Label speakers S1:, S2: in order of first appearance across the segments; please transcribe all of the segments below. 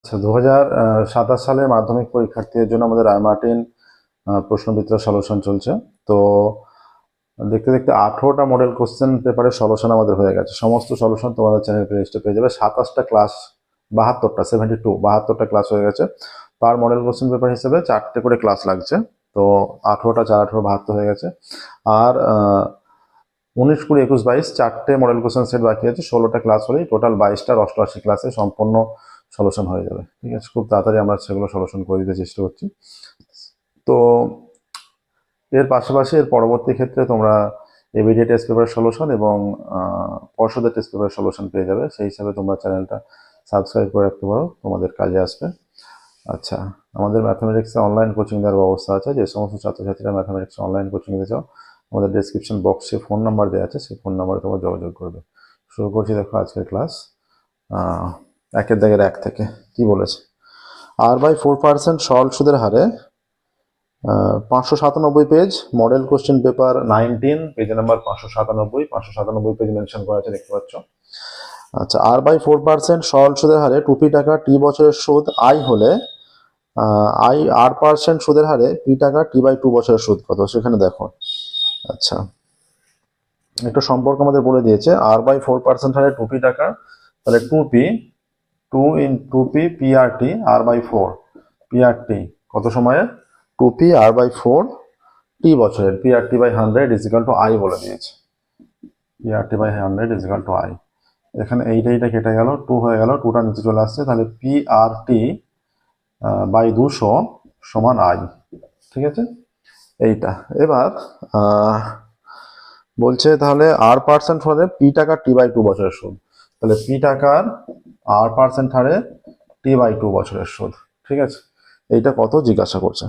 S1: আচ্ছা, 2027 সালে মাধ্যমিক পরীক্ষার্থীদের জন্য আমাদের রায় মার্টিন প্রশ্নবিচিত্রা সলিউশন চলছে। তো দেখতে দেখতে 18টা মডেল কোশ্চেন পেপারের সলিউশন আমাদের হয়ে গেছে। সমস্ত সলিউশন তোমাদের চ্যানেল প্লেলিস্টে পেয়ে যাবে। 27টা ক্লাস, 72টা ক্লাস হয়ে গেছে। পার মডেল কোশ্চেন পেপার হিসেবে 4টে করে ক্লাস লাগছে। তো 18টা 4 18 72 হয়ে গেছে। আর 19 20 21 22 4টে মডেল কোশ্চেন সেট বাকি আছে। 16টা ক্লাস হলেই টোটাল 22টা 88 ক্লাসে সম্পূর্ণ সলিউশন হয়ে যাবে। ঠিক আছে, খুব তাড়াতাড়ি আমরা সেগুলো সলিউশন করে দিতে চেষ্টা করছি। তো এর পাশাপাশি এর পরবর্তী ক্ষেত্রে তোমরা এবিডি টেস্ট পেপার সলিউশন এবং পর্ষদের টেস্ট পেপার সলিউশন পেয়ে যাবে। সেই হিসাবে তোমরা চ্যানেলটা সাবস্ক্রাইব করে রাখতে পারো, তোমাদের কাজে আসবে। আচ্ছা, আমাদের ম্যাথামেটিক্সে অনলাইন কোচিং দেওয়ার ব্যবস্থা আছে। যে সমস্ত ছাত্রছাত্রীরা ম্যাথামেটিক্সে অনলাইন কোচিং নিতে চাও, আমাদের ডেসক্রিপশন বক্সে ফোন নাম্বার দেওয়া আছে, সেই ফোন নাম্বারে তোমরা যোগাযোগ করবে। শুরু করছি, দেখো আজকের ক্লাস 1 থেকে। কি বলেছে? R/4% সরল সুদের হারে 597 page, model question paper 19, page number 597 page mention করা আছে, দেখতে পাচ্ছ। আচ্ছা, R/4% সরল সুদের হারে 2p টাকা টি বছরের সুদ আই হলে R% সুদের হারে p টাকা t/2 বছরের সুদ কত, সেখানে দেখো। আচ্ছা, একটা সম্পর্ক আমাদের বলে দিয়েছে। R/4% হারে 2p টাকা, তাহলে 2p 2p PRT R/4 PRT কত সময়ে? 2p R/4 t বছরের, PRT/100 = I বলে দিয়েছে। PRT/100 = I। এখানে এইটা কেটে গেল, 2 হয়ে গেল, 2টা নিচে চলে আসছে, তাহলে PRT/200 = I। ঠিক আছে, এইটা। এবার বলছে তাহলে R% হলে p টাকা t/2 বছরের সুদ, তাহলে p টাকার R% হারে t/2 বছরের সুদ। ঠিক আছে, এইটা কত জিজ্ঞাসা করছে।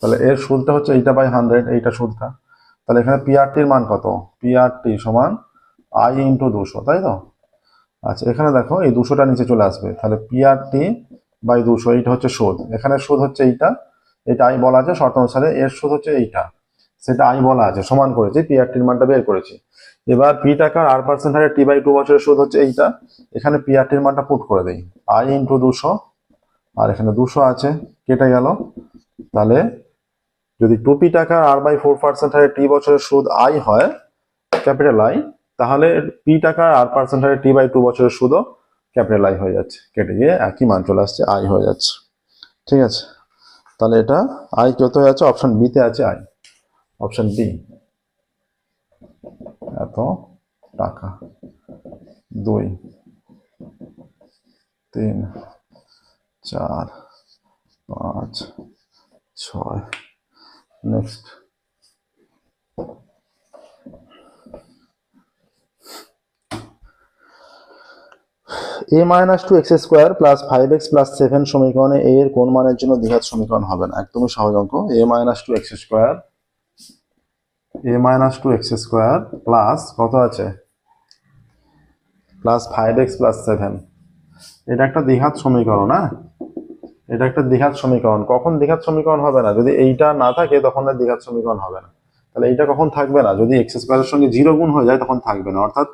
S1: তাহলে এর সুদটা হচ্ছে এইটা/100, এইটা সুদটা। তাহলে এখানে PRT-র মান কত? PRT = I × 200, তাই তো? আচ্ছা, এখানে দেখো এই 200টা নিচে চলে আসবে, তাহলে PRT/200, এইটা হচ্ছে সুদ। এখানে সুদ হচ্ছে এটা I বলা আছে শর্ত অনুসারে, এর সুদ হচ্ছে এইটা, সেটা I বলা আছে, সমান করেছি, PRT-র মানটা বের করেছি। এবার p টাকার R% হারে t/2 বছরের সুদ হচ্ছে এইটা, এখানে PRT-র মানটা পুট করে দেই, I × 200, আর এখানে 200 আছে, কেটে গেল। তাহলে যদি 2p টাকার R/4% হারে t বছরের সুদ I হয়, ক্যাপিটাল I, তাহলে p টাকার R% হারে t/2 বছরের সুদও ক্যাপিটাল I হয়ে যাচ্ছে, কেটে গিয়ে একই মান চলে আসছে, I হয়ে যাচ্ছে। ঠিক আছে, তাহলে এটা I কত হয়ে যাচ্ছে? অপশন বি তে আছে I, অপশন বি, এত টাকা। 2 3 4 5 6। নেক্সট, a-2x² + 5x + 7 সমীকরণে a এর কোন মানের জন্য দ্বিঘাত সমীকরণ হবে না? একদমই সহজ অঙ্ক। a-2x² প্লাস কত আছে? প্লাস 5x + 7, এটা একটা দ্বিঘাত সমীকরণ। হ্যাঁ, এটা একটা দ্বিঘাত সমীকরণ। কখন দ্বিঘাত সমীকরণ হবে না? যদি এইটা না থাকে তখন আর দ্বিঘাত সমীকরণ হবে না। তাহলে এইটা কখন থাকবে না? যদি x² এর সঙ্গে 0 গুণ হয়ে যায় তখন থাকবে না। অর্থাৎ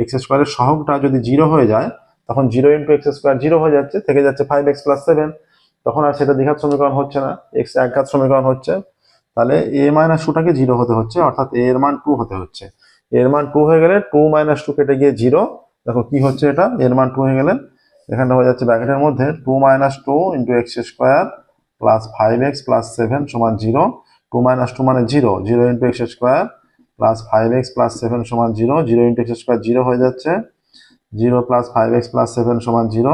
S1: x² এর সহগটা যদি 0 হয়ে যায়, তখন 0 × x² 0 হয়ে যাচ্ছে, থেকে যাচ্ছে 5x + 7, তখন আর সেটা দ্বিঘাত সমীকরণ হচ্ছে না, x একঘাত সমীকরণ হচ্ছে। তাহলে a-2টাকে 0 হতে হচ্ছে, অর্থাৎ a এর মান 2 হতে হচ্ছে। এর মান 2 হয়ে গেলে 2 - 2 কেটে গিয়ে 0, দেখো কি হচ্ছে, এটা এর মান 2 হয়ে গেলে এখানটা হয়ে যাচ্ছে ব্র্যাকেটের মধ্যে 2 - 2 × x² + 5x + 7 = 0। 2 - 2 মানে 0, 0 × x² + 5x + 7 = 0, 0 × x² 0 হয়ে যাচ্ছে, 0 + 5x + 7 = 0,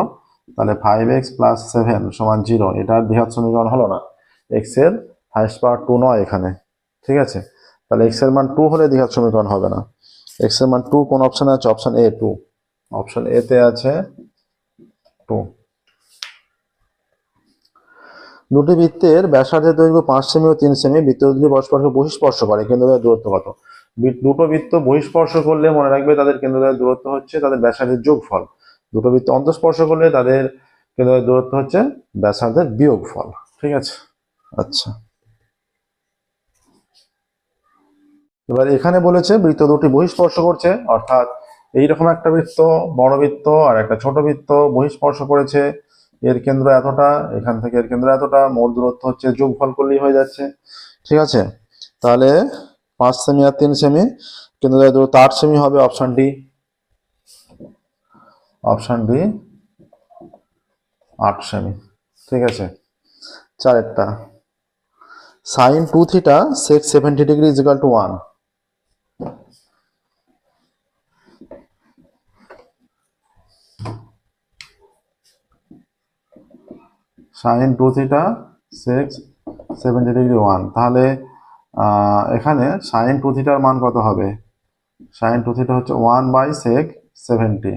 S1: তাহলে 5x + 7 = 0। এটা দ্বিঘাত সমীকরণ হলো না, x এর হাইয়েস্ট পাওয়ার 2 নয় এখানে। ঠিক আছে, তাহলে x এর মান 2 হলে দ্বিঘাত সমীকরণ হবে না। x এর মান 2 কোন অপশনে আছে? অপশন A 2, অপশন A তে আছে 2। দুটি বৃত্তের ব্যাসার্ধের দৈর্ঘ্য 5 সেমি ও 3 সেমি, বৃত্ত দুটি পরস্পরকে বহিঃস্পর্শ করে, কেন্দ্রদ্বয়ের দূরত্ব কত? দুটো বৃত্ত বহিঃস্পর্শ করলে মনে রাখবে তাদের কেন্দ্রদ্বয়ের দূরত্ব হচ্ছে তাদের ব্যাসার্ধের যোগফল। দুটো বৃত্ত অন্তঃস্পর্শ করলে তাদের কেন্দ্রদ্বয়ের দূরত্ব হচ্ছে ব্যাসার্ধের বিয়োগফল। ঠিক আছে, আচ্ছা। এবার এখানে বলেছে বৃত্ত দুটি বহিঃস্পর্শ করছে, অর্থাৎ এইরকম একটা বৃত্ত, বড় বৃত্ত আর একটা ছোট বৃত্ত বহিঃস্পর্শ করেছে, এর কেন্দ্র এতটা, এখান থেকে এর কেন্দ্র এতটা, মোট দূরত্ব হচ্ছে, যোগফল করলেই হয়ে যাচ্ছে। ঠিক আছে, তাহলে 5 সেমি আর 3 সেমি, কেন্দ্র দূরত্ব 8 সেমি হবে, option D. Option D 8 semi. ঠিক আছে, চারেরটা, sin 2 theta sec 70 degree is equal to 1। sin 2 theta sec 70 degree 1, তাহলে এখানে sin 2 থিটার মান কত হবে? sin 2 থিটা হচ্ছে 1 বাই sec 70,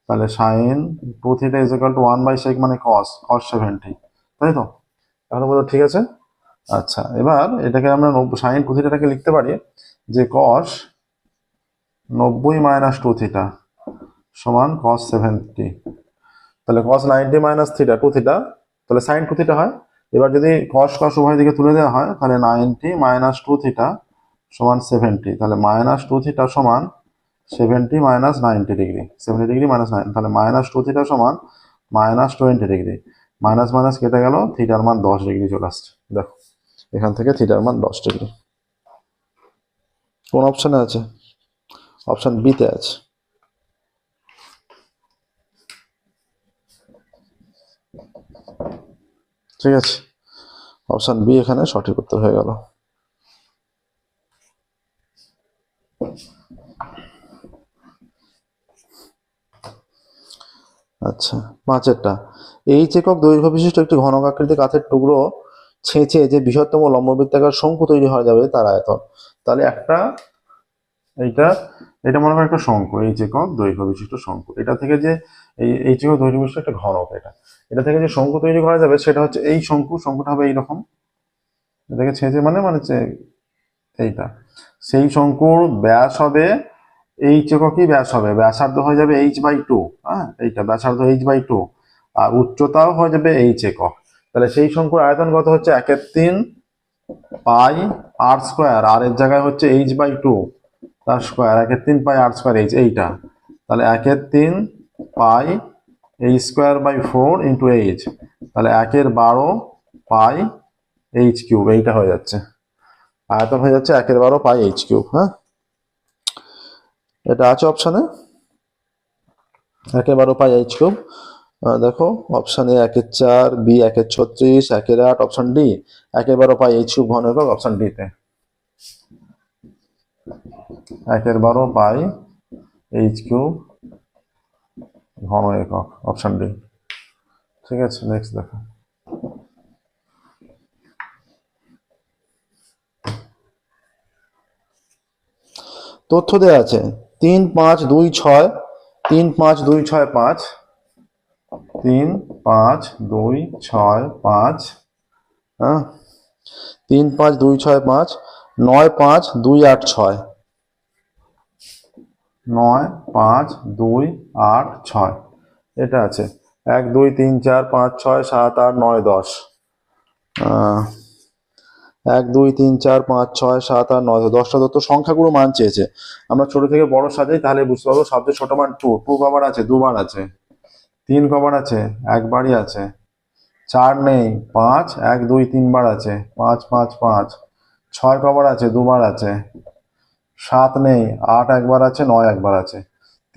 S1: তাহলে sin 2 theta is equal to 1 by sec মানে cos 70, তাই তো? তাহলে বলো ঠিক আছে। আচ্ছা, এবার এটাকে আমরা sin 2 থিটাটাকে লিখতে পারি যে cos 90 মাইনাস 2 থিটা সমান cos 70, তাহলে cos 90 মাইনাস থিটা 2 থিটা, তাহলে sin 2 থিটা হয়। এবার যদি cos cos উভয় দিকে তুলে দেওয়া হয়, তাহলে 90 মাইনাস 2 থিটা সমান 70, তাহলে মাইনাস 2 থিটা সমান 70 মাইনাস 90 ডিগ্রি, 70 ডিগ্রি মাইনাস 9, তাহলে মাইনাস 2 থিটা সমান মাইনাস 20 ডিগ্রি, মাইনাস মাইনাস কেটে গেল, থিটার মান 10 ডিগ্রি চলে আসছে। দেখো এখান থেকে থিটার মান 10 ডিগ্রি। কোন অপশনে আছে? অপশন বি তে আছে। ঠিক আছে, অপশন বি এখানে সঠিক উত্তর হয়ে গেল। আচ্ছা, পাঁচেরটা, এইচ একক দৈর্ঘ্য বিশিষ্ট একটি ঘনকাকৃতি কাঠের টুকরো ছেঁচে যে বৃহত্তম লম্ববৃত্তাকার শঙ্কু তৈরি হওয়া যাবে তার আয়তন। তাহলে একটা এইটা এটা মনে করেন একটা শঙ্কু, এইচ একক দৈর্ঘ্য বিশিষ্ট শঙ্কু, এটা থেকে যে এইচ একক দৈর্ঘ্য বিশিষ্ট একটা ঘনক, এটা থেকে যে শঙ্কু তৈরি করা যাবে সেটা হচ্ছে এই শঙ্কুটা হবে এইরকম, এটাকে ছেঁচে মানে এইটা, সেই শঙ্কুর ব্যাস হবে এইচ এককই ব্যাস হবে, ব্যাসার্ধ হয়ে যাবে h/2, হ্যাঁ এইটা ব্যাসার্ধ h/2, আর উচ্চতাও হয়ে যাবে h একক। তাহলে সেই শঙ্কুর আয়তন কত হচ্ছে 1/3 পাই r স্কোয়ার, আর এর জায়গায় হচ্ছে h/2 তার square, 1/3 pi r square h, এইটা, তাহলে 1/3 pi h square by 4 into h, তাহলে 1/12 পাই h কিউব, এইটা হয়ে যাচ্ছে আয়তন, হয়ে যাচ্ছে 1/12 পাই h কিউব। হ্যাঁ, এটা আছে অপশনে 1/12 পাই h কিউব। দেখো option A 1/4, B 1/36, 1/8, option D 1/12 pi h cube ঘন একক, অপশন ডি তে 1/12 পাই h কিউব ঘন একক, অপশন ডি। ঠিক আছে, নেক্সট দেখো। তথ্য দেওয়া আছে 3, 5, 2, 6, 3, 5, 2, 6, 5, 3, 5, 2, 6, 5, হ্যাঁ 3, 5, 2, 6, 5, 9, 5, 2, 8, 6, 9, 5, 2, 8, 6, এটা আছে 1, 2, 3, 4, 5, 6, 7, 8, 9, 10, 1, 2, 3, 4, 5, 6, 7, 8, 9, 10টা তথ্য সংখ্যাগুলো মান চেয়েছে। আমরা ছোট থেকে বড় সাজাই, তাহলে বুঝতে পারবো সবচেয়ে ছোট মান 2 কবার আছে, 2 বার আছে, 3 কবার আছে, 1 বারই আছে, 4 নেই, 5 1 2 3 বার আছে, 5 5 5, 6 কবার আছে, 2 বার আছে, 7 নেই, 8 একবার আছে, 9 একবার আছে,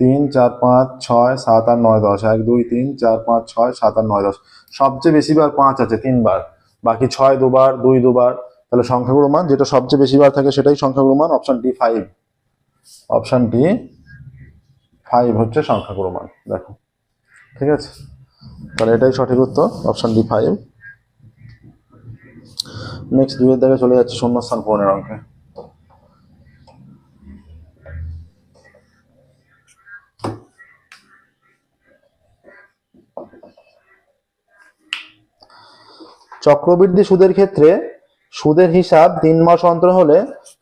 S1: 3 4 5 6 7 8 9 10, 1 2 3 4 5 6 7 8 9 10, সবচেয়ে বেশি বার 5 আছে 3 বার, বাকি 6 দুবার, 2 দুবার, তাহলে সংখ্যাগুলো মান যেটা সবচেয়ে বেশি বার থাকে সেটাই সংখ্যাগুলো মান, অপশন ডি 5, অপশন ডি 5 হচ্ছে সংখ্যাগুলো মান। দেখো ঠিক আছে, তাহলে এটাই সঠিক উত্তর, অপশন ডি 5। নেক্সট 2 এর দিকে চলে যাচ্ছে, শূন্যস্থান পূরণের অঙ্কে। চক্রবৃদ্ধি সুদের ক্ষেত্রে সুদের হিসাব 3 মাস অন্তর হলে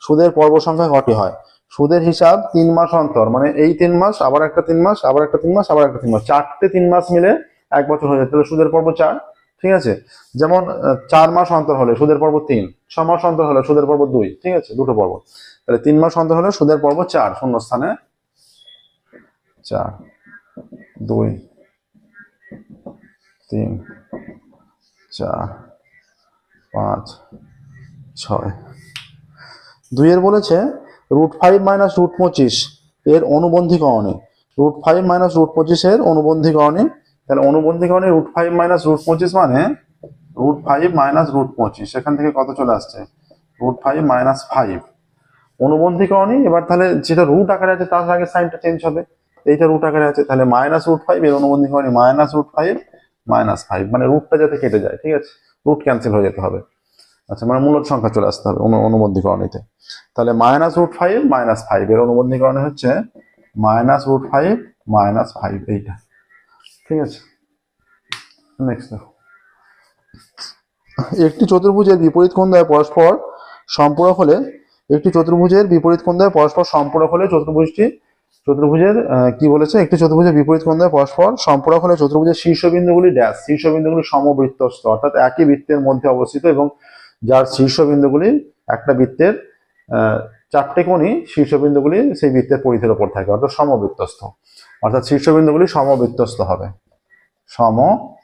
S1: সুদের পর্ব সংখ্যা কটি হয়? সুদের হিসাব 3 মাস অন্তর মানে এই 3 মাস, আবার একটা 3 মাস, আবার একটা 3 মাস, আবার একটা 3 মাস, 4টে 3 মাস মিলে 1 বছর হয়ে যায়, তাহলে সুদের পর্ব 4। ঠিক আছে, যেমন 4 মাস অন্তর হলে সুদের পর্ব 3, 6 মাস অন্তর হলে সুদের পর্ব 2, ঠিক আছে, দুটো পর্ব, তাহলে 3 মাস অন্তর হলে সুদের পর্ব 4, শূন্যস্থানে 4 2 3 4 5 6। 2 এর বলেছে √5 - √25 এর অনুবন্ধীকরণে, √5 - √25 এর অনুবন্ধীকরণে। তাহলে অনুবন্ধীকরণে √5 - √25 মানে √5 - √25, সেখান থেকে কত চলে আসছে √5 - 5 অনুবন্ধীকরণে। এবার তাহলে যেটা রুট আকারে আছে তার আগে সাইনটা চেঞ্জ হবে, এইটা রুট আকারে আছে, তাহলে -√5 এর অনুবন্ধীকরণে -√5 -5 মানে রুটটা যাতে কেটে যায়, ঠিক আছে, রুট ক্যান্সেল হয়ে যেতে হবে। আচ্ছা, মানে মূলদ সংখ্যা চলে আসতে হবে অনুবন্ধীকরণীতে। তাহলে -√5 - 5 এর অনুবন্ধীকরণে হচ্ছে -√5 - 5 এইটা, ঠিক আছে। নেক্সট দেখো, একটি চতুর্ভুজের বিপরীত কোণ দ্বয় পরস্পর সম্পূরক হলে, একটি চতুর্ভুজের বিপরীত কোণ দ্বয় পরস্পর সম্পূরক হলে চতুর্ভুজের কি বলেছে, একটি চতুর্ভুজের বিপরীত কোণ দ্বয় পরস্পর সম্পূরক হলে চতুর্ভুজের শীর্ষবিন্দুগুলি ড্যাশ, শীর্ষবিন্দুগুলি সমবৃত্তস্থ, অর্থাৎ একই বৃত্তের মধ্যে অবস্থিত এবং যার শীর্ষবিন্দুগুলি একটা বৃত্তের 4টে কোণই শীর্ষবিন্দুগুলি সেই বৃত্তের পরিধির উপর থাকে, অর্থাৎ সমবৃত্তস্থ, অর্থাৎ শীর্ষবিন্দুগুলি সমবৃত্তস্থ হবে, সমবৃত্তস্থ।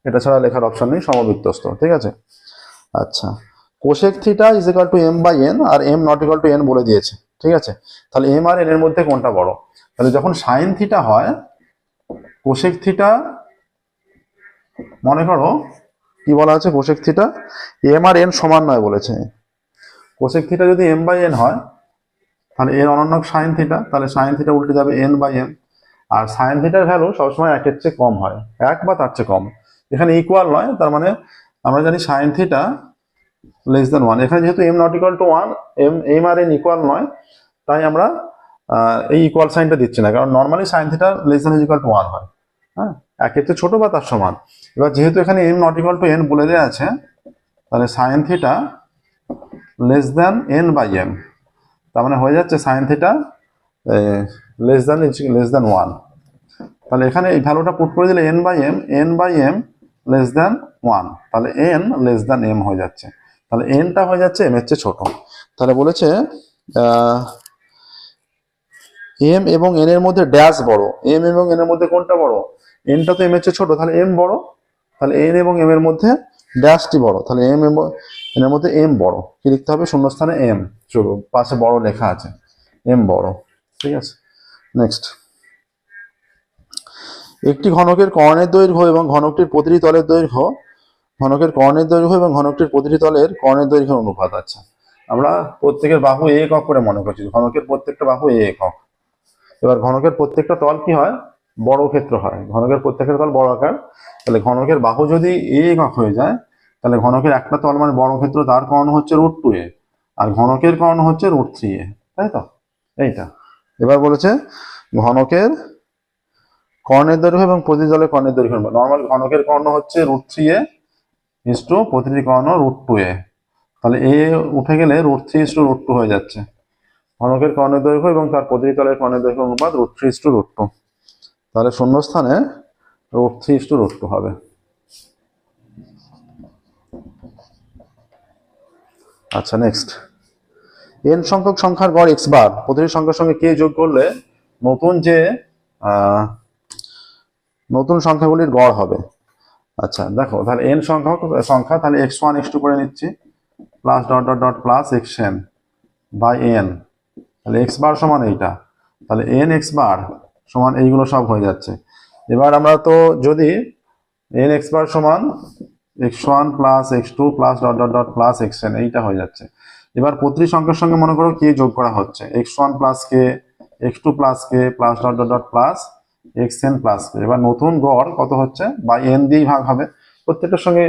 S1: এটা ছাড়া লেখার অপশন নেই, সমবৃত্তস্থ, ঠিক আছে। আচ্ছা, cosec theta is equal to m/n আর m not equal to n বলে দিয়েছে, ঠিক আছে। তাহলে m আর n এর মধ্যে কোনটা বড়? তাহলে যখন সাইন থিটা হয়, কোসেক থিটা, মনে করো কি বলা আছে, কোসেক থিটা m আর n সমান নয় বলেছে। কোসেক থিটা যদি m/n হয় তাহলে এর অনন্যক সাইন থিটা, তাহলে সাইন থিটা উল্টে যাবে n/m, আর সাইন থিটার ভ্যালু সবসময় 1 এর চেয়ে কম হয়, 1 বা তার চেয়ে কম। এখানে ইকুয়াল নয়, তার মানে আমরা জানি সাইন থিটা লেস দেন 1। এখানে যেহেতু m not equal to 1, m আর n ইকুয়াল নয়, তাই আমরা এই ইকুয়াল সাইনটা দিচ্ছি না, কারণ normally sine theta less than equal to 1 হয়, হ্যাঁ, 1 এর চেয়ে ছোট বা তার সমান। এবার যেহেতু এখানে m not equal to n বলে দেওয়া আছে, তাহলে সাইন থিটা লেস দেন n/m, তার মানে হয়ে যাচ্ছে সাইন থিটা লেস দেন 1। তাহলে এখানে এই ভ্যালুটা পুট করে দিলে n/m লেস দেন 1, তাহলে n লেস দেন m হয়ে যাচ্ছে, তাহলে nটা হয়ে যাচ্ছে m এর চেয়ে ছোট। তাহলে বলেছে m এবং n এর মধ্যে ড্যাশ বড়, m এবং n এর মধ্যে কোনটা বড়? nটা তো m এর চেয়ে ছোট, তাহলে m বড়, তাহলে n এবং m এর মধ্যে ড্যাশটি বড়, তাহলে m এবং n এর মধ্যে m বড়। কি লিখতে হবে? শূন্যস্থানে m, চলো পাশে বড় লেখা আছে, m বড়, ঠিক আছে। নেক্সট, একটি ঘনকের কর্ণের দৈর্ঘ্য এবং ঘনকটির প্রতিটি তলের দৈর্ঘ্য, ঘনকের কর্ণের দৈর্ঘ্য এবং ঘনকটির প্রতিটি তলের কর্ণের দৈর্ঘ্যের অনুপাত। আচ্ছা, আমরা প্রত্যেকের বাহু a একক করে মনে করছি, ঘনকের প্রত্যেকটা বাহু a একক। এবার ঘনকের প্রত্যেকটা তল কি হয়? বড় ক্ষেত্র হয়, ঘনকের প্রত্যেকটা তল বড় আকার। তাহলে ঘনকের বাহু যদি a একক হয়ে যায়, তাহলে ঘনকের একটা তল মানে বড় ক্ষেত্র, তার কর্ণ হচ্ছে √2a, আর ঘনকের কর্ণ হচ্ছে √3a, তাই তো? এইটা। এবার বলেছে ঘনকের কর্ণের দৈর্ঘ্য এবং প্রতিটি তলের কর্ণের দৈর্ঘ্য। নর্মাল ঘনকের কর্ণ হচ্ছে √3a ইসটু প্রতিটি কর্ণ √2a, তাহলে a উঠে গেলে √3:√2 হয়ে যাচ্ছে। ঘনকের কর্ণের দৈর্ঘ্য এবং তার প্রতিটি তলের কর্ণের দৈর্ঘ্য অনুপাত √3:√2, তাহলে শূন্যস্থানে √3:√2 হবে। আচ্ছা, নেক্সট, n সংখ্যক সংখ্যার গড় x বার প্রতিটি সংখ্যার সঙ্গে k যোগ করলে নতুন সংখ্যাগুলির গড় হবে। আচ্ছা দেখো, তাহলে n সংখ্যক সংখ্যা, তাহলে x1 x2 করে নিচ্ছি, plus dot dot dot plus xn by n, তাহলে x বার সমান এইটা, তাহলে n x বার সমান এইগুলো সব হয়ে যাচ্ছে। এবার আমরা তো যদি n x বার সমান x1 plus x2 plus dot dot dot plus xn এইটা হয়ে যাচ্ছে। এবার প্রতিটি সংখ্যার সঙ্গে মনে করো k যোগ করা হচ্ছে, x1 plus k, x2 plus k plus dot dot dot plus xn plus k। এবার নতুন গড় কত হচ্ছে? বাই n দিয়েই ভাগ হবে, প্রত্যেকটার সঙ্গে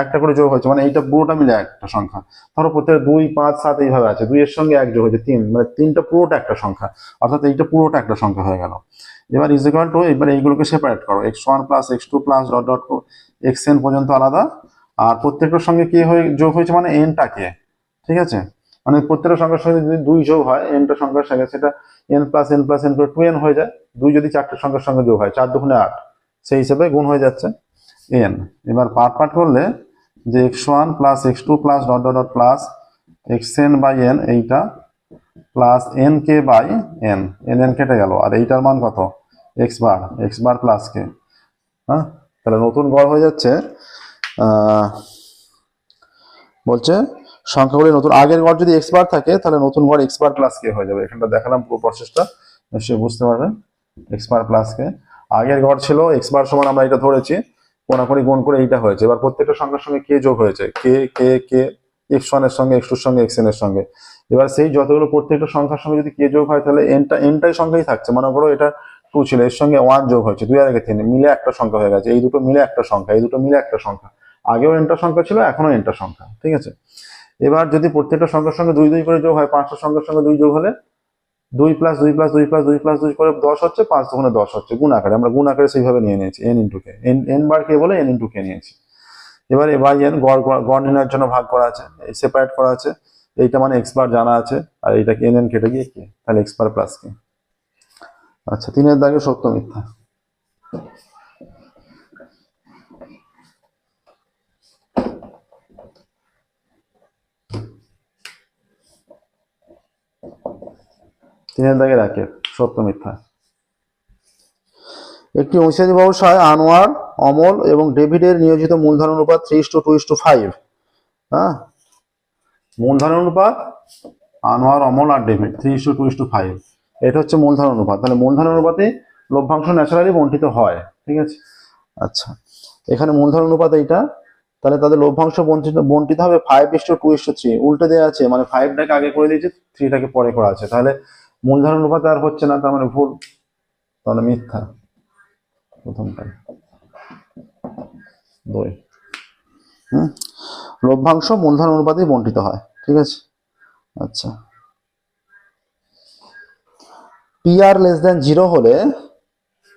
S1: একটা করে যোগ হচ্ছে, মানে এইটা পুরোটা মিলে একটা সংখ্যা। ধরো প্রত্যেক 2, 5, 7 এইভাবে আছে, 2 এর সঙ্গে 1 যোগ হয়েছে 3, মানে 3টা পুরোটা একটা সংখ্যা, অর্থাৎ এইটা পুরোটা একটা সংখ্যা হয়ে গেল। এবার ইজ ইকুয়াল টু, এবার এইগুলোকে সেপারেট করো, x1 plus x2 plus dot dot xn পর্যন্ত আলাদা, আর প্রত্যেকটার সঙ্গে কি হয়ে যোগ হয়েছে মানে nটা কে, ঠিক আছে। মানে প্রত্যেকটা সংখ্যার সঙ্গে যদি 2 যোগ হয় nটা সংখ্যার সঙ্গে, সেটা n plus n plus n করে 2n হয়ে যায়। 2 যদি 4টে সংখ্যার সঙ্গে যোগ হয়, 4 দুগুণে 8, সেই হিসেবে গুণ হয়ে যাচ্ছে n। এবার পার্ট করলে যে x1 plus x2 plus dot dot dot plus xn by n, এইটা প্লাস এন কে বাই এন, এন কেটে গেল, আর এইটার মান কত, এক্স বার প্লাস কে। হ্যাঁ, তাহলে নতুন গড় হয়ে যাচ্ছে, বলছে সংখ্যাগুলি নতুন, আগের গড় যদি এক্স বার থাকে তাহলে নতুন গড় এক্স বার প্লাস কে হয়ে যাবে। এখানটা দেখালাম পুরো প্রসেসটা, নিশ্চয়ই বুঝতে পারবেন। এক্স বার প্লাস কে, আগের গড় ছিল এক্স বার সমান, আমরা এটা ধরেছি, কোনাকুনি গুণ করে এইটা হয়েছে। এবার প্রত্যেকটা সংখ্যার সঙ্গে কে যোগ হয়েছে, কে কে কে এক্স ওয়ান এর সঙ্গে, এক্স টুর সঙ্গে, এক্স এন এর সঙ্গে। এবার সেই যতগুলো প্রত্যেকটা সংখ্যার সঙ্গে যদি কে যোগ হয় তাহলে এনটাই সংখ্যাই থাকছে। মনে করো এটা 2 ছিল, এর সঙ্গে 1 যোগ হয়েছে, 2 আর 3 মিলে একটা সংখ্যা হয়ে গেছে, এই দুটো মিলে একটা সংখ্যা, এই দুটো মিলে একটা সংখ্যা। আগেও এনটা সংখ্যা ছিল, এখনো এনটা সংখ্যা, ঠিক আছে। এবার যদি প্রত্যেকটা সংখ্যার সঙ্গে 2 2 করে যোগ হয়, 5টা সংখ্যার সঙ্গে 2 যোগ হলে 2 প্লাস 2 প্লাস 2 প্লাস 2 প্লাস 2 করে 10 হচ্ছে, 5 দুগুণে 10 হচ্ছে, গুণ আকারে। আমরা গুণ আকারে সেইভাবে নিয়ে নিয়েছি, এন ইন্টু কে, এন বার কে বলে এন ইন্টু কে নিয়েছি। এবার এ বাই এন গড় নির্ণয়ের জন্য ভাগ করা আছে, সেপারেট করা আছে, এইটা মানে এক্স বার জানা আছে, আর এইটাকে এন কেটে গিয়ে কে, তাহলে এক্স বার প্লাস কে। আচ্ছা, 3 দাগে সত্য মিথ্যা। তিনের দাগে রাখে সত্য মিথ্যা। একটি ঐশানী ব্যবসায় আনোয়ার, অমল এবং ডেভিডের নিয়োজিত মূলধন অনুপাত 3:2:5। হ্যাঁ, মূলধন অনুপাত আনোয়ার, অমল আর ডেভিড 3:2:5, এটা হচ্ছে মূলধন অনুপাত। তাহলে মূলধন অনুপাতে লভ্যাংশ ন্যাচারালি বন্টিত হয়, ঠিক আছে। আচ্ছা, এখানে মূলধন অনুপাত এইটা, তাহলে তাদের লভ্যাংশ বন্টিত হবে 5:2:3। উল্টে দেওয়া আছে, মানে 5টাকে আগে করে দিয়েছে, 3টাকে পরে করা আছে। তাহলে মূলধন অনুপাত আর হচ্ছে না, তার মানে ভুল, তাহলে মিথ্যা প্রথমটা। 2 লভ্যাংশ মূলধন অনুপাতে বন্টিত হয়, ঠিক আছে। আচ্ছা, পি আর লেস দেন 0 হলে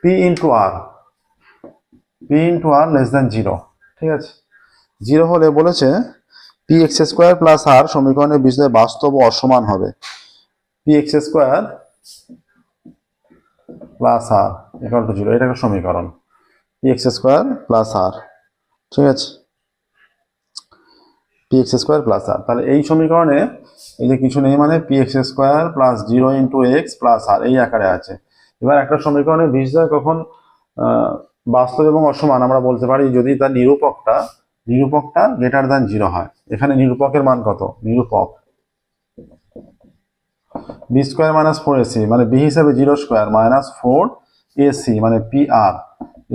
S1: P into R less than 0, ঠিক আছে। 0 হলে বলেছে P X square plus R সমীকরণের বিজয় বাস্তব ও অসমান হবে। P X square plus R equal to 0, এটা একটা সমীকরণ, P X square plus R, ঠিক আছে। P X square plus R, তাহলে এই সমীকরণে এই যে কিছু নেই, মানে P X square plus 0 into X plus R এই আকারে আছে। এবার একটা সমীকরণের বিজয় কখন বাস্তব এবং অসমান আমরা বলতে পারি যদি তার নিরূপকটা গ্রেটার দ্যান 0 হয়। এখানে নিরূপকের মান কত, নিরূপক বি স্কোয়ার মাইনাস 4ac, মানে বি হিসাবে 0 স্কোয়ার মাইনাস 4ac, মানে p r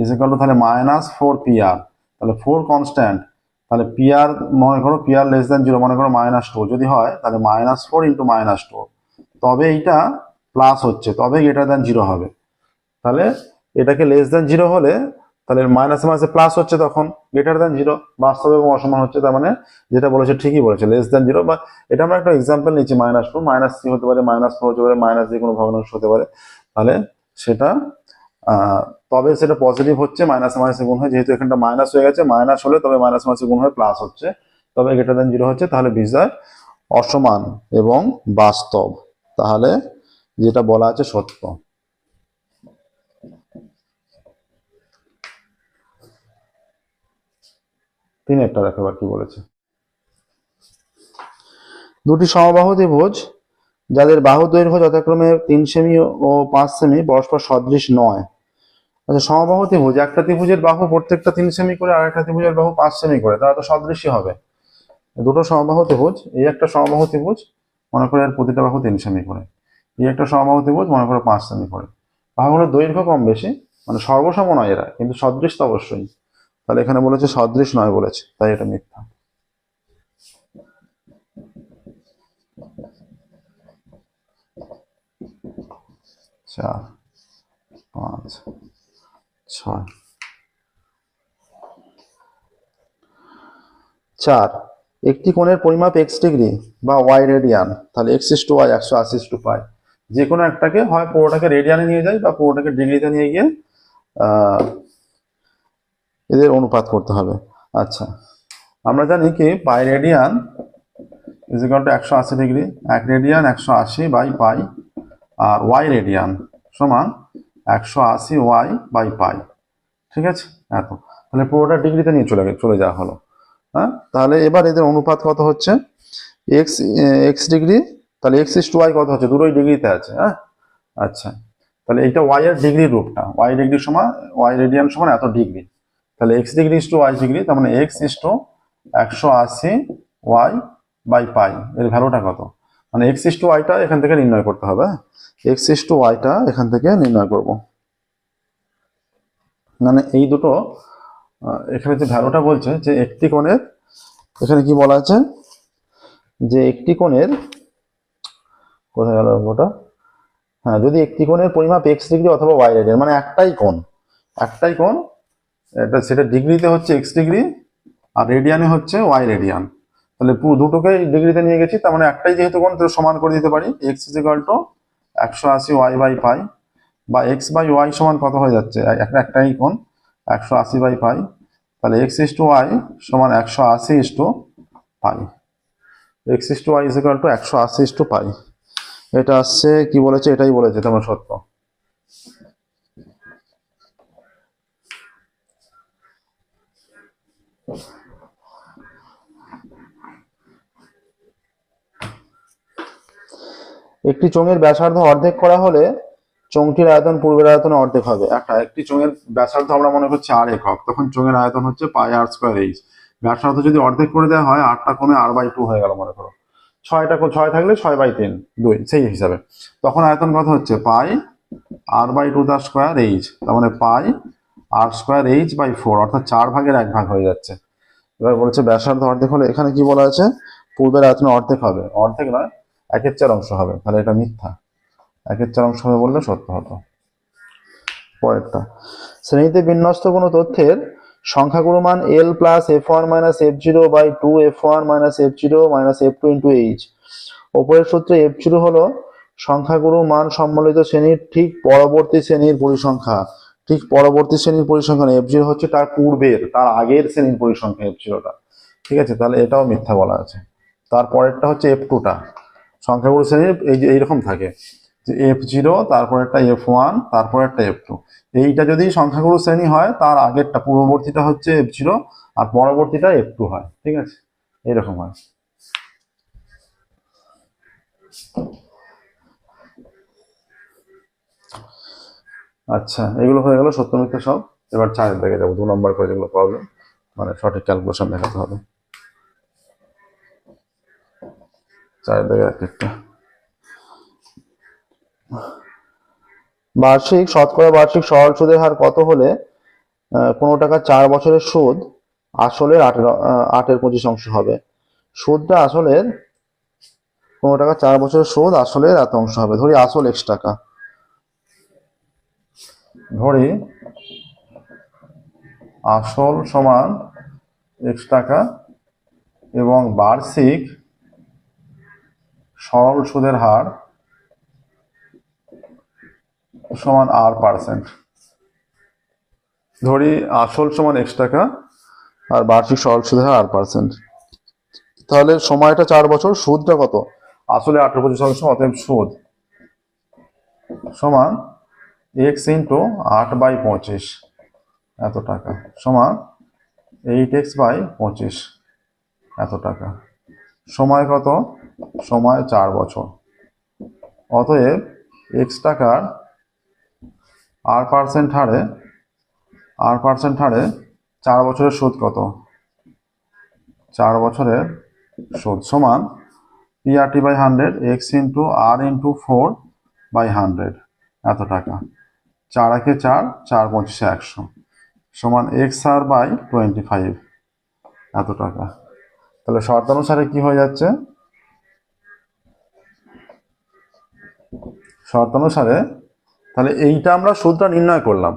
S1: is equal to, তাহলে মাইনাস 4 পি আর, তাহলে 4 কনস্ট্যান্ট, তাহলে পি আর মনে করো পি আর লেস দ্যান 0, মনে করো -2 যদি হয় তাহলে -4 ইন্টু -2, তবে এইটা প্লাস হচ্ছে, তবে গ্রেটার দ্যান 0 হবে। তাহলে এটাকে লেস দ্যান 0 হলে তাহলে মাইনাসে মাইনাসে প্লাস হচ্ছে, তখন গ্রেটার দ্যান 0, বাস্তব এবং অসমান হচ্ছে। তার মানে যেটা বলেছে ঠিকই বলেছে, লেস দ্যান 0। বা এটা আমরা একটা এক্সাম্পল নিচ্ছি, -2 -3 হতে পারে, -4 হতে পারে, মাইনাস দিয়ে কোনো ভগ্নাংশ হতে পারে। তাহলে সেটা তবে সেটা পজিটিভ হচ্ছে, মাইনাসে মাইনাসে গুণ হয়, যেহেতু এখানটা মাইনাস হয়ে গেছে, মাইনাস হলে তবে মাইনাস মাইনাসে গুণ হয়ে প্লাস হচ্ছে, তবে গ্রেটার দ্যান 0 হচ্ছে। তাহলে বিজয় অসমান এবং বাস্তব, তাহলে যেটা বলা আছে সত্য। একটা দেখো কি বলেছে। দুটি সমবাহু ত্রিভুজ যাদের বাহু দৈর্ঘ্য যথাক্রমে 3 সেমি ও 5 সেমি পরস্পর সদৃশ নয়। আচ্ছা, সমবাহু ত্রিভুজ, একটা ত্রিভুজের বাহু প্রত্যেকটা 3 সেমি করে, আর একটা ত্রিভুজের বাহু 5 সেমি করে, তারা তো সদৃশই হবে। দুটো সমবাহু ত্রিভুজ, এই একটা সমবাহু ত্রিভুজ, মনে করে এর প্রতিটা বাহু 3 সেমি করে, এই একটা সমবাহু ত্রিভুজ, মনে করে 5 সেমি করে। বাহুগুলোর দৈর্ঘ্য কম বেশি, মানে সর্বসম নয় এরা, কিন্তু সদৃশ তো অবশ্যই। তাহলে এখানে বলেছে সদৃশ নয় বলেছে, তাই এটা মিথ্যা। 4 5 6 4 একটি কোণের পরিমাপ x ডিগ্রি বা y রেডিয়ান, তাহলে x/y 180/π, যে কোনো একটাকে হয় পুরোটাকে রেডিয়ানে নিয়ে যায় বা পুরোটাকে ডিগ্রিতে নিয়ে গিয়ে এদের অনুপাত করতে হবে। আচ্ছা, আমরা জানি কি pi radian is equal to 180 degree, 1 radian 180/π, আর y রেডিয়ান সমান 180y/π, ঠিক আছে। এত, তাহলে পুরোটা ডিগ্রিতে নিয়ে চলে যাওয়া হলো। হ্যাঁ, তাহলে এবার এদের অনুপাত কত হচ্ছে, x ডিগ্রি তাহলে এক্স ইস টু ওয়াই কত হচ্ছে, দুটোই ডিগ্রিতে আছে। হ্যাঁ, আচ্ছা, তাহলে এইটা ওয়াই এর ডিগ্রির রূপটা, ওয়াই ডিগ্রি সমান ওয়াই রেডিয়ান সমান এত ডিগ্রি। তাহলে x degree is to y degree, তার মানে x is to 180 y by pi, এর ভ্যালুটা কত, মানে এক্স ইস টু ওয়াইটা এখান থেকে নির্ণয় করতে হবে। এক্স ইস টু ওয়াইটা এখান থেকে নির্ণয় করব, মানে এই দুটো এখানে যে ভ্যালুটা বলছে যে একটি কোণের, এখানে কি বলা আছে যে একটি কোণের, কোথায় গেল ওটা, হ্যাঁ, যদি একটি কোণের পরিমাপ এক্স ডিগ্রি অথবা ওয়াই রেডিয়ান, মানে একটাই কোণ, এটা সেটা ডিগ্রিতে হচ্ছে এক্স ডিগ্রি আর রেডিয়ানে হচ্ছে ওয়াই রেডিয়ান, তাহলে পুরো দুটোকে ডিগ্রিতে নিয়ে গেছি, তার মানে একটাই যেহেতু কোণ তো সমান করে দিতে পারি, x is equal to 180 y by pi, বা এক্স বাই ওয়াই সমান কত হয়ে যাচ্ছে, একটাই কোণ 180 বাই পাই, তাহলে এক্স ইস টু ওয়াই সমান 180 is to pi, X is to Y is equal to 180 is to pi. এটা আসছে কি বলেছে, এটাই বলেছে, তোমার সত্য। একটি চোঙের ব্যাসার্ধ অর্ধেক করা হলে চোঙটির আয়তন পূর্বের আয়তনের অর্ধেক হবে। একটি চোঙের ব্যাসার্ধ আমরা মনে করছি আর একক, তখন চোঙের আয়তন হচ্ছে পাই আর স্কোয়ার এইচ। ব্যাসার্ধ যদি অর্ধেক করে দেওয়া হয়, 8টা কোণে আর বাই 2 হয়ে গেল মনে করো, 6 থাকলে 6/3 2, সেই হিসাবে তখন আয়তন কত হচ্ছে, পাই আর বাই 2 তার স্কোয়ার এইচ, তার মানে পাই আর স্কোয়ার এইচ বাই 4, অর্থাৎ 4/1 হয়ে যাচ্ছে। এবার বলেছে ব্যাসার্ধ অর্ধেক হলে, এখানে কি বলা আছে, পূর্বের আয়তনের অর্ধেক হবে, অর্ধেক নয় 1/4 অংশ হবে, তাহলে এটা মিথ্যা, 1/4 অংশ হবে বললে সত্য হতো। পরেরটা, শ্রেণীতে বিন্যস্ত কোনো তথ্যের সংখ্যাগুরু মান L plus f1 minus f0 by 2 f1 minus f0 minus f2 ইন্টু এইচ। ওপরের সূত্রে f0 হলো সংখ্যাগুরু মান সম্মিলিত শ্রেণীর ঠিক পরবর্তী শ্রেণীর পরিসংখ্যা, ঠিক পরবর্তী শ্রেণীর পরিসংখ্যা, f0 হচ্ছে তার পূর্বের, তার আগের শ্রেণীর পরিসংখ্যা f0টা, ঠিক আছে, তাহলে এটাও মিথ্যা বলা আছে। তারপরেরটা হচ্ছে f2টা, সংখ্যাগুরু শ্রেণীর এই যে এইরকম থাকে যে f0, তারপরেরটা f1, তারপরেরটা f2, এইটা যদি সংখ্যাগুরু শ্রেণী হয়, তার আগেরটা পূর্ববর্তীটা হচ্ছে f0 আর পরবর্তীটা f2 হয়, ঠিক আছে, এইরকম হয়। আচ্ছা, এগুলো হয়ে গেল সত্য মিথ্যা সব। এবার 4 দাগে যাবো, 2 নম্বর করে যেগুলো প্রবলেম, মানে সঠিক ক্যালকুলেশন দেখাতে হবে। 4 দাগে একটা, শতকরা বার্ষিক সরল সুদের হার কত হলে কোনো টাকা 4 বছরের সুদ আসলের 8.25 হবে। সুদটা আসলের, কোনো টাকা 4 বছরের সুদ আসলের এত অংশ হবে। ধরি আসল x টাকা, ধরি আসল সমান x টাকা এবং বার্ষিক সরল সুদের হার সমান r%। ধরি আসল সমান x টাকা আর বার্ষিক সরল সুদের হার r%, তাহলে সময়টা 4 বছর, সুদটা কত, আসলে 8.25%, অতএব সুদ সমান x ইন্টু 8/25 এত টাকা সমান 8x বাই 25 এত টাকা। সময় কত, সময় 4 বছর, অতএব x টাকার r% হারে 4 বছরের সুদ কত, 4 বছরের সুদ সমান PRT/100 x into r into 4/100 এত টাকা। 4 একে 4, 4 পঁচিশে 100 সমান XR/25 এত টাকা। তাহলে শর্তানুসারে কি হয়ে যাচ্ছে, শর্তানুসারে তাহলে এইটা আমরা সুদটা নির্ণয় করলাম,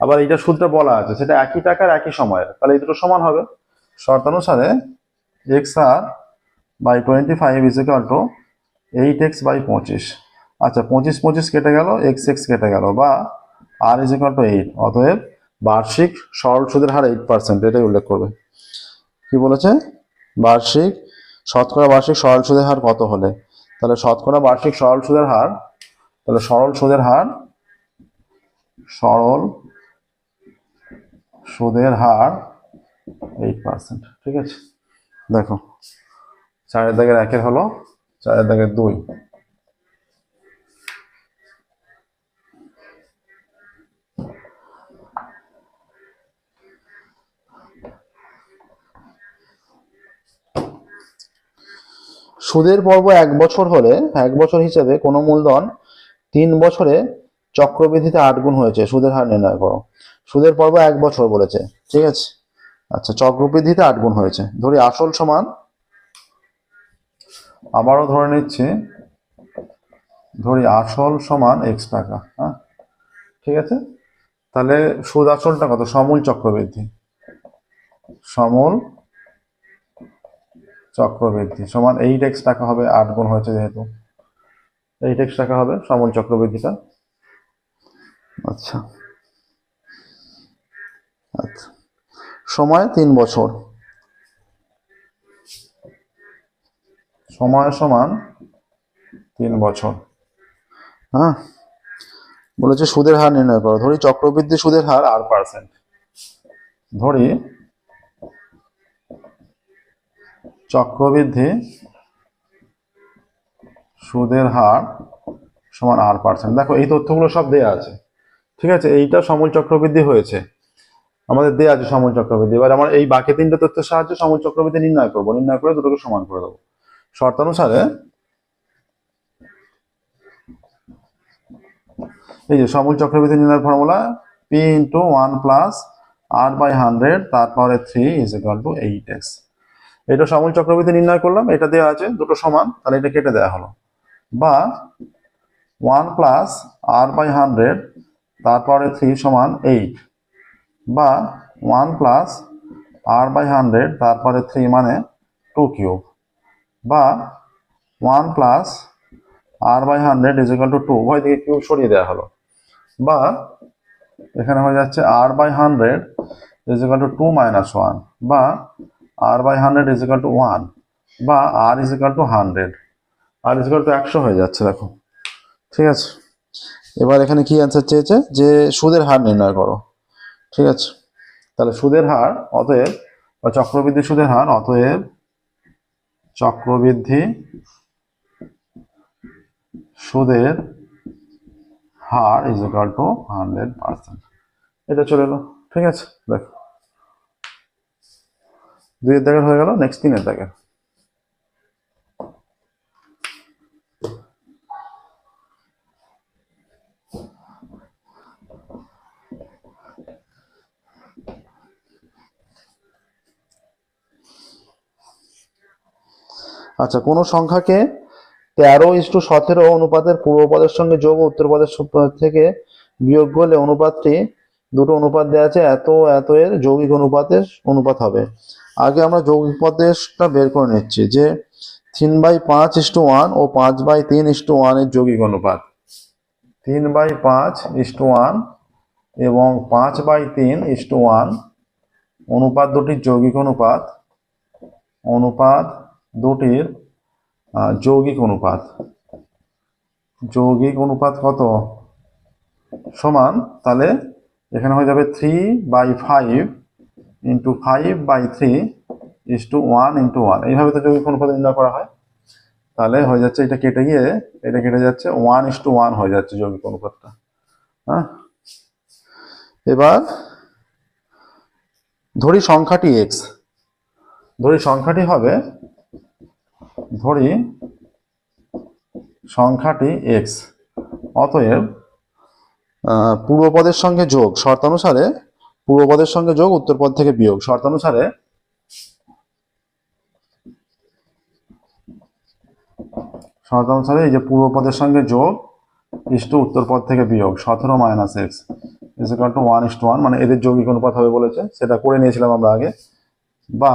S1: আবার এইটা সুদটা বলা আছে, সেটা একই টাকার একই সময়ের, তাহলে এই দুটো সমান হবে। শর্তানুসারে XR/25 is equal two 8x/25। আচ্ছা, 25 কেটে গেল, x কেটে গেল, বা r ইজ ইকুয়াল টু 8, অতএব বার্ষিক সরল সুদের হার 8%, এটাই উল্লেখ করবে। কি বলেছে, শতকরা বার্ষিক সরল সুদের হার কত হলে, তাহলে শতকরা বার্ষিক সরল সুদের হার, তাহলে সরল সুদের হার 8%, ঠিক আছে। দেখো 4 দাগের 1 হলো 4 দাগের 2। সুদের পর্ব 1 বছর হলে 1 বছর হিসেবে কোনো মূলধন 3 বছরে চক্রবৃদ্ধিতে 8 গুণ হয়েছে, সুদের হার নির্ণয় করো। সুদের পর্ব 1 বছর বলেছে, ঠিক আছে। আচ্ছা, চক্রবৃদ্ধিতে 8 গুণ হয়েছে। ধরি আসল সমান, আবারও ধরে নিচ্ছি, ধরি আসল সমান x টাকা। হ্যাঁ, ঠিক আছে। তাহলে সুদ আসলটা কত? সমূল চক্রবৃদ্ধি, সমূল চক্রবৃদ্ধি সমান 8x টাকা হবে, 8 গুণ হয়েছে যেহেতু 8x টাকা হবে সমূল চক্রবৃদ্ধিটা। আচ্ছা আচ্ছা, সময় 3 বছর, সময় সমান 3 বছর। হ্যাঁ, বলেছে সুদের হার নির্ণয় করো। ধরি চক্রবৃদ্ধি সুদের হার 8%। ধরি চক্রবৃদ্ধি সুদের হার সমান 8%। দেখো এই তথ্যগুলো সব দেয়া আছে, ঠিক আছে। এইটা সমূল চক্রবৃদ্ধি হয়েছে, আমাদের দেয়া আছে সমূল চক্রবৃদ্ধি। এবার আমার এই বাকি 3টে তথ্যের সাহায্যে সমূল চক্রবৃদ্ধি নির্ণয় করবো, নির্ণয় করে দুটোকে সমান করে দেবো। শর্তানুসারে এই যে সমূল চক্রবৃদ্ধি নির্ণয়ের ফর্মুলা p × 1 + r/100 তারপরে 3 = 8x। এটা সমূল চক্রবৃদ্ধি নির্ণয় করলাম, এটা দেওয়া আছে, দুটো সমান, তাহলে এটা কেটে দেওয়া হলো। বা 1 + r/100 তারপরে 3 = 8, বা 1 + r/100 তারপরে 3 মানে 2³ বা 1 + r/100 = 2, উভয় দিকে কিউব সরিয়ে দেওয়া হলো। বা এখানে হয়ে যাচ্ছে r/100 = 2 - 1, বা r/100 = 1, বা r = 100, r = 100 হয়ে যাচ্ছে। দেখো, ঠিক আছে। এবার এখানে কি অ্যান্সার চেয়েছে? যে সুদের হার নির্ণয় করো, ঠিক আছে। তাহলে সুদের হার, অতএব বা চক্রবৃদ্ধি সুদের হার, অতএব চক্রবৃদ্ধি সুদের হার = 100%। এটা চলে এলো, ঠিক আছে। দেখো 2 এর দাগের হয়ে গেল, নেক্সট 3 এর দাগের। আচ্ছা, কোন সংখ্যাকে 13:17 অনুপাতের পূর্বপদের সঙ্গে যোগ ও উত্তরপদের থেকে বিয়োগ করলে অনুপাতটি, দুটো অনুপাত দেওয়া আছে, এত এত এর যৌগিক অনুপাত হবে। আগে আমরা যৌগিক পদেরটা বের করে নিচ্ছি, যে 3/5:1 ও 5/3:1 এর যৌগিক অনুপাত। 3/5:1 এবং 5/3:1 অনুপাত দুটির যৌগিক অনুপাত, অনুপাত দুটির যৌগিক অনুপাত, যৌগিক অনুপাত কত? সমান, তাহলে এখানে হয়ে যাবে 3/5 × 5/3 = 1 × 1। এইভাবে তো যৌগিক অনুপাত নির্ণয় করা হয়। তাহলে হয়ে যাচ্ছে, এটা কেটে গিয়ে এটা কেটে যাচ্ছে, 1:1 হয়ে যাচ্ছে যৌগিক অনুপাতটা। হ্যাঁ, এবার ধরি সংখ্যাটি x, ধরি সংখ্যাটি হবে, ধরি সংখ্যাটি x, অতএব পূর্বপদের সঙ্গে যোগ, শর্তানুসারে পূর্বপদের সঙ্গে যোগ, উত্তরপদ থেকে বিয়োগ। শর্তানুসারে এই যে পূর্বপদের সঙ্গে যোগ উত্তরপদ থেকে বিয়োগ, 17 - x = 1:1, মানে এদের যৌগিক অনুপাত হবে বলেছে, সেটা করে নিয়েছিলাম আমরা আগে। বা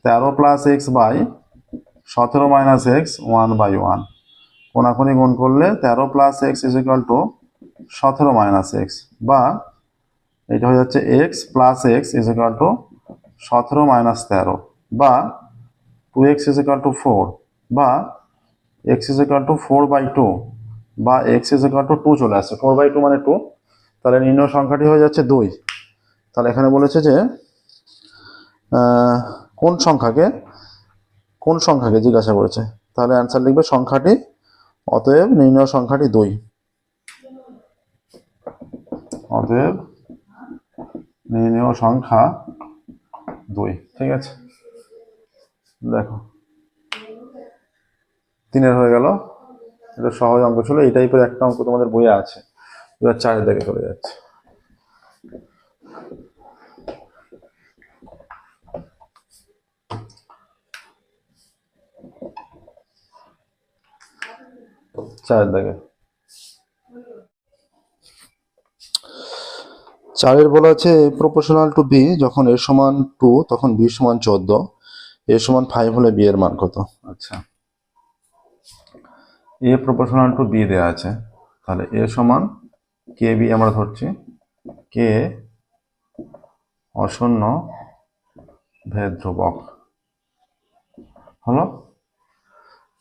S1: 13 + x / 17 - x 1/1, কোনাকুনি গুণ করলে 13 + x = 17 - x, বা এটা হয়ে যাচ্ছে x + x = 17 - 13, বা 2x = 4, বা x = 4/2, বা x = 2 চলে আসছে, 4/2 মানে 2। তাহলে নির্ণয় সংখ্যাটি হয়ে যাচ্ছে 2। তাহলে এখানে বলেছে যে কোন সংখ্যাকে জিজ্ঞাসা করেছে, তাহলে অ্যান্সার লিখবে সংখ্যাটি, অতএব নির্ণয় সংখ্যাটি 2। অতএব নির্ণয় সংখ্যা 2। ঠিক আছে, দেখো 3 হয়ে গেল। এটা সহজ অঙ্ক ছিল, এই টাইপের একটা অঙ্ক তোমাদের বইয়ে আছে। এবার 4 দিকে চলে যাচ্ছে। চার দাগে 4 বলা আছে a proportional to b যখন a সমান 2 তখন b সমান 14, a সমান 5 হলে b এর মান কত? আচ্ছা, a proportional to b দেয়া আছে, তাহলে a সমান kb আমরা ধরছি, k অশূন্য ভেদ ধ্রুবক হলো।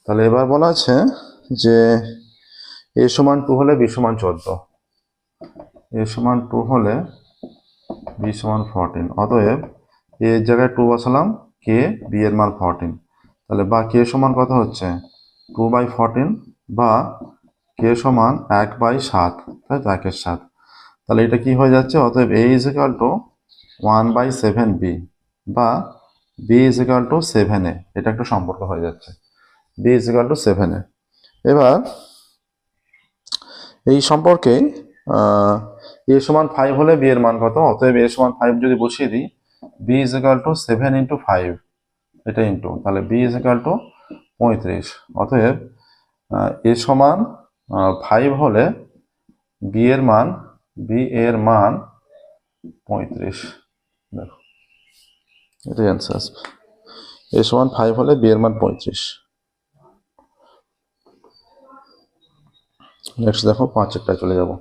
S1: তাহলে এবার বলা আছে যে a সমান 2 হলে b সমান 14, a সমান 2 হলে b সমান 14, অতএব a এর জায়গায় 2 বসালাম, k b এর মান 14, তাহলে বা k সমান কত হচ্ছে 2/14 বা k সমান 1/7, তাই তো 1/7। তাহলে এটা কি হয়ে যাচ্ছে, অতএব a is equal two 1/7b বা b is equal two 7a, এটা একটা সম্পর্ক হয়ে যাচ্ছে, b is equal two 7a। এবার এই সম্পর্কে a সমান 5 হলে b এর মান কত, অতএব a সমান 5 যদি বসিয়ে দিই, b is equal two 7 into 5, এটা ইন্টু, তাহলে b ইজ ইকুয়াল টু 35, অতএব a সমান 5 হলে b এর মান 35। দেখো এটাই অ্যান্সার আসবে, a সমান 5 হলে b এর মান 35। নেক্সট দেখো 5 চলে যাব।